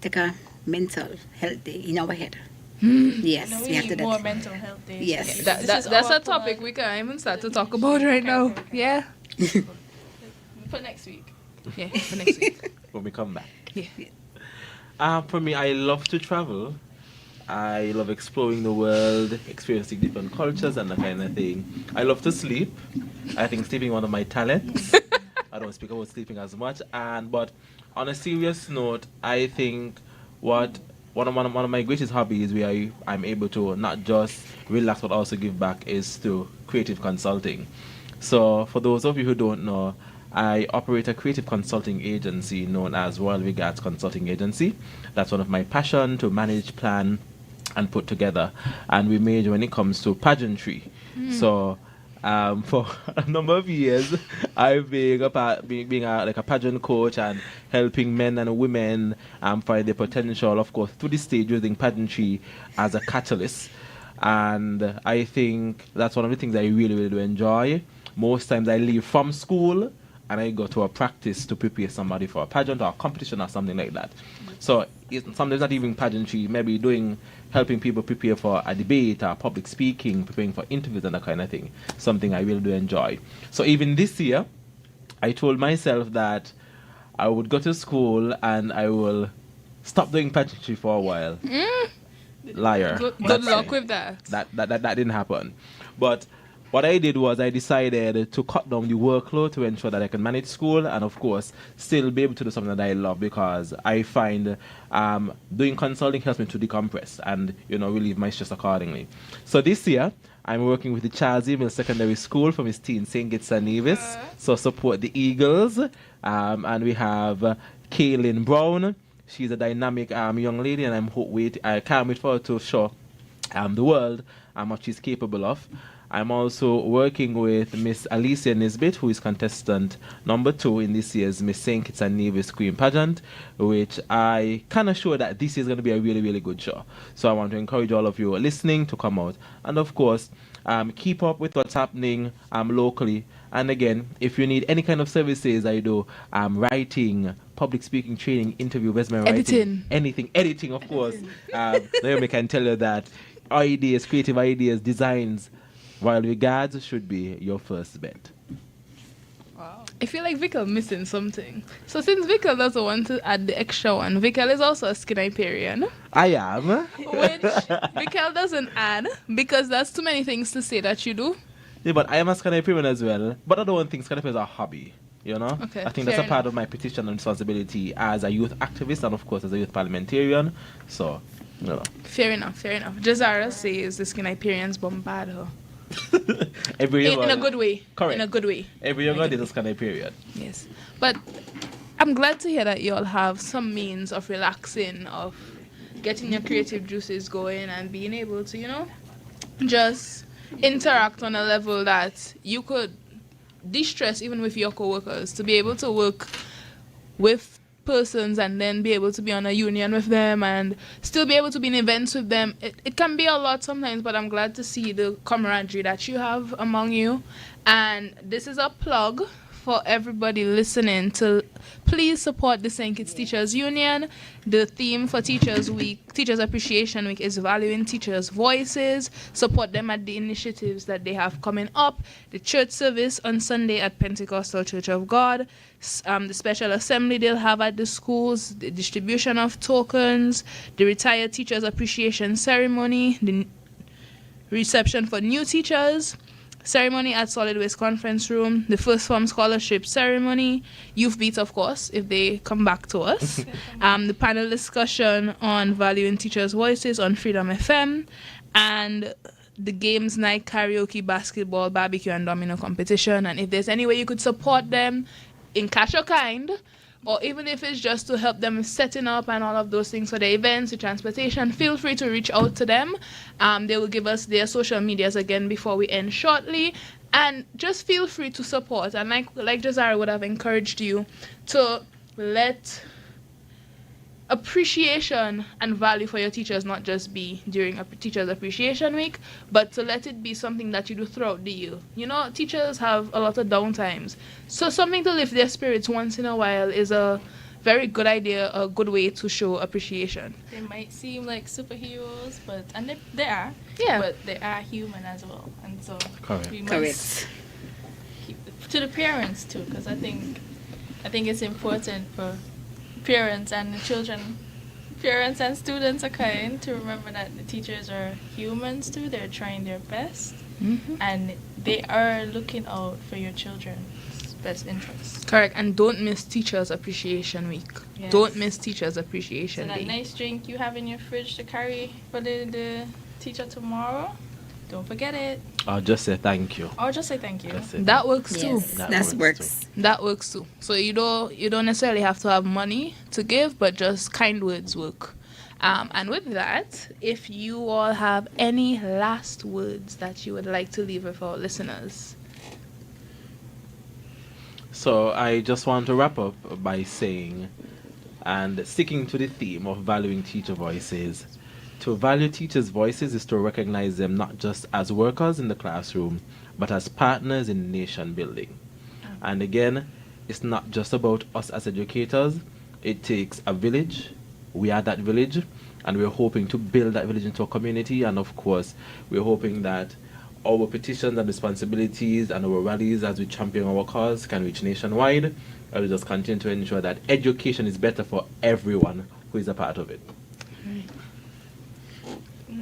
take a mental health day in our head. Yes, we have to more mental health days. Yes, that's a topic we can even start to talk about right now. Okay. Yeah. For next week. Yeah, for next week. When we come back. Yeah. For me, I love to travel. I love exploring the world, experiencing different cultures and that kind of thing. I love to sleep. I think sleeping is one of my talents. I don't speak about sleeping as much. But on a serious note, I think one of my greatest hobbies where I'm able to not just relax but also give back is through creative consulting. So for those of you who don't know, I operate a creative consulting agency known as Royal Regards Consulting Agency. That's one of my passion, to manage, plan, and put together. And we major when it comes to pageantry. So for a number of years, I've been like a pageant coach and helping men and women find their potential, of course, through the stage, using pageantry as a catalyst. And I think that's one of the things I really, really do enjoy. Most times I leave from school and I go to a practice to prepare somebody for a pageant or a competition or something like that. So sometimes not even pageantry, maybe helping people prepare for a debate or public speaking, preparing for interviews and that kind of thing. Something I really do enjoy. So even this year, I told myself that I would go to school and I will stop doing pageantry for a while. Liar. Good luck with that. That didn't happen. But what I did was I decided to cut down the workload to ensure that I can manage school and, of course, still be able to do something that I love, because I find doing consulting helps me to decompress and, relieve my stress accordingly. So this year, I'm working with the Charles Emile Secondary School from St. Kitts and Nevis. So support the Eagles. And we have Kaylin Brown. She's a dynamic young lady, and I can't wait for her to show the world what she's capable of. I'm also working with Miss Alicia Nisbet, who is contestant number 2 in this year's Miss St. Kitts and Nevis Queen Pageant, which I can assure that this is going to be a really, really good show. So I want to encourage all of you listening to come out. And of course, keep up with what's happening locally. And again, if you need any kind of services, I do writing, public speaking training, interview, resume writing, editing, of course. Naomi can tell you that ideas, creative ideas, designs, Royal Regards should be your first bet. Wow. I feel like Vical missing something. So since Vical doesn't want to add the extra one, Vical is also a skin Hyperion. I am. Which Vical doesn't add, because that's too many things to say that you do. Yeah, but I am a skin Hyperion as well. But I don't think skin Hyperion is a hobby. Okay, I think that's a part of my petition and responsibility as a youth activist and, of course, as a youth parliamentarian. So, Fair enough. Jazara says the skin Hyperions bombard her. In a good way. Correct. In a good way. Every young girl is a skin Hyperion. Yes. But I'm glad to hear that you all have some means of relaxing, of getting your creative juices going and being able to, just interact on a level that you could de-stress even with your co-workers, to be able to work with persons and then be able to be on a union with them and still be able to be in events with them. It can be a lot sometimes, but I'm glad to see the camaraderie that you have among you. And this is a plug for everybody listening to please support the St. Kitts Teachers Union. The theme for Teachers Appreciation Week is valuing teachers' voices. Support them at the initiatives that they have coming up. The church service on Sunday at Pentecostal Church of God. The special assembly they'll have at the schools. The distribution of tokens. The retired teachers appreciation ceremony. The reception for new teachers. Ceremony at Solid Waste Conference Room, the First Form Scholarship Ceremony, Youth Beat, of course, if they come back to us, the panel discussion on valuing teachers' voices on Freedom FM, and the games night, karaoke, basketball, barbecue, and domino competition. And if there's any way you could support them in cash or kind, or even if it's just to help them setting up and all of those things for the events, the transportation, feel free to reach out to them. They will give us their social medias again before we end shortly. And just feel free to support. And like Jazara would have encouraged you to let appreciation and value for your teachers not just be during a Teachers Appreciation Week, but to let it be something that you do throughout the year. You know, teachers have a lot of downtimes. So something to lift their spirits once in a while is a very good idea, a good way to show appreciation. They might seem like superheroes, and they are. Yeah. But they are human as well. And so we must Correct. keep to the parents too, because I think it's important for parents and the children, parents and students are kind to remember that the teachers are humans too. They're trying their best, and they are looking out for your children's best interests. Correct. And don't miss Teachers Appreciation Week. Yes. Don't miss Teachers Appreciation So that Day. nice drink you have in your fridge to carry for the teacher tomorrow, don't forget it. Or just say thank you. Or just say thank you. That works too. Yes, that works. That works too. So you don't necessarily have to have money to give, but just kind words work. And with that, if you all have any last words that you would like to leave with our listeners. So I just want to wrap up by saying, and sticking to the theme of valuing teacher voices, to value teachers' voices is to recognize them not just as workers in the classroom, but as partners in nation building. And again, it's not just about us as educators. It takes a village. We are that village, and we're hoping to build that village into a community. And of course, we're hoping that our petitions and responsibilities and our rallies as we champion our cause can reach nationwide, and we just continue to ensure that education is better for everyone who is a part of it.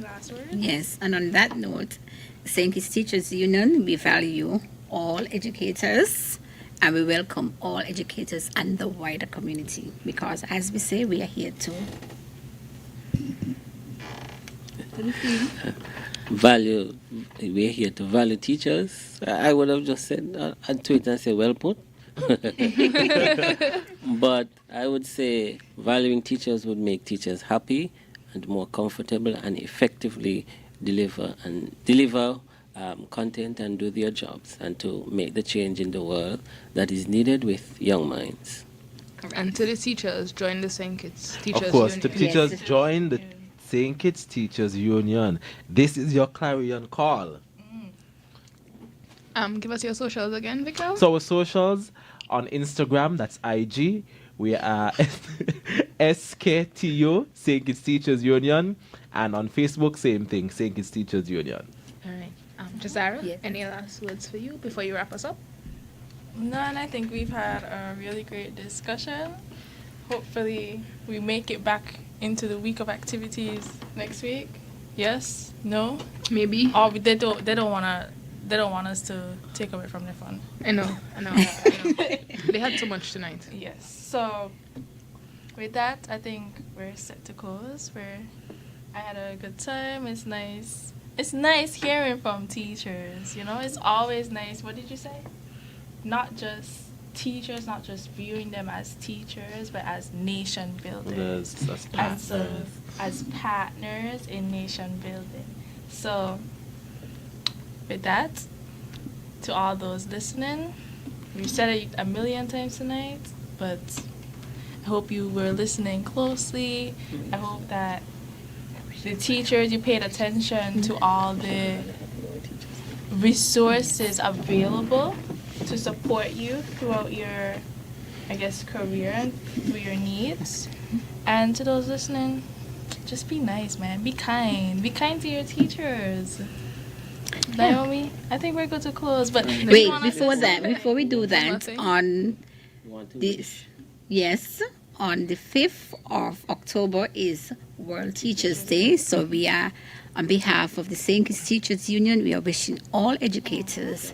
Last word? Yes, and on that note, St. Kitts Teachers Union, we value all educators and we welcome all educators and the wider community because, as we say, we are here to we're here to value teachers. I would have just said on Twitter and say, well put. But I would say valuing teachers would make teachers happy and more comfortable and effectively deliver content and do their jobs and to make the change in the world that is needed with young minds. And to the teachers, join the St. Kitts Teachers Of course, Union. the teachers join the St. Kitts Teachers Union. This is your clarion call. Give us your socials again, Victor. So our socials on Instagram, that's IG. We are SKTU, St. Kitts Teachers Union. And on Facebook, same thing, St. Kitts Teachers Union. All right. Jazara, any last words for you before you wrap us up? No, and I think we've had a really great discussion. Hopefully, we make it back into the week of activities next week. Yes? No? Maybe. Or they don't want us to take away from their fun. I know. They had so much tonight. Yes. So, with that, I think we're set to close. I had a good time. It's nice. It's nice hearing from teachers. You know, it's always nice. What did you say? Not just teachers, not just viewing them as teachers, but as nation builders. As partners. And so, as partners in nation building. So, with that, to all those listening, we said it a million times tonight, but I hope you were listening closely. I hope that the teachers, you paid attention to all the resources available to support you throughout your, I guess, career and through your needs. And to those listening, just be nice, man. Be kind. Be kind to your teachers. Naomi, I think we're good to close. But wait, before we do that, on this, yes, on the 5th of October is World Teachers Day. So we are, on behalf of the St. Kitts Teachers Union, we are wishing all educators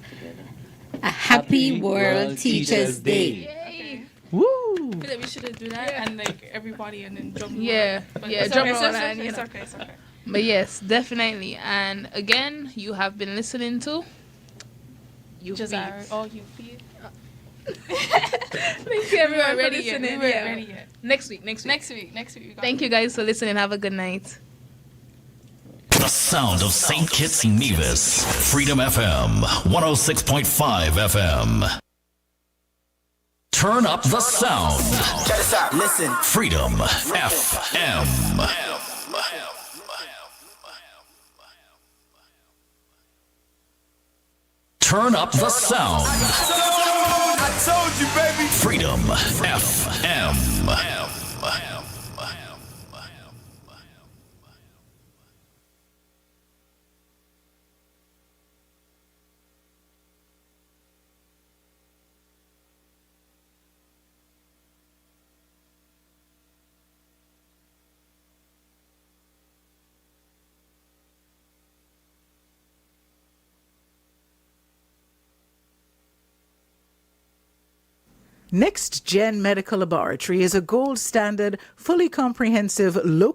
a happy World Teachers Day. Yay. Woo! I feel like we should do that and like everybody and then drum roll. Yeah, But yeah, it's drum okay, roll it's and, okay, you it's know. okay, it's okay. But yes, definitely. And again, you have been listening to Jazara, you feed. Thank you everyone for ready yet. listening. We weren't Yeah. ready yet. Next week. Next week. We got Thank you guys for listening. Have a good night. The sound of St. Kitts Nevis. Freedom FM 106.5 FM. Turn up the sound. Check this out. Listen. Freedom FM. Turn up the sound. I told you, baby. Freedom FM. Next Gen Medical Laboratory is a gold standard, fully comprehensive local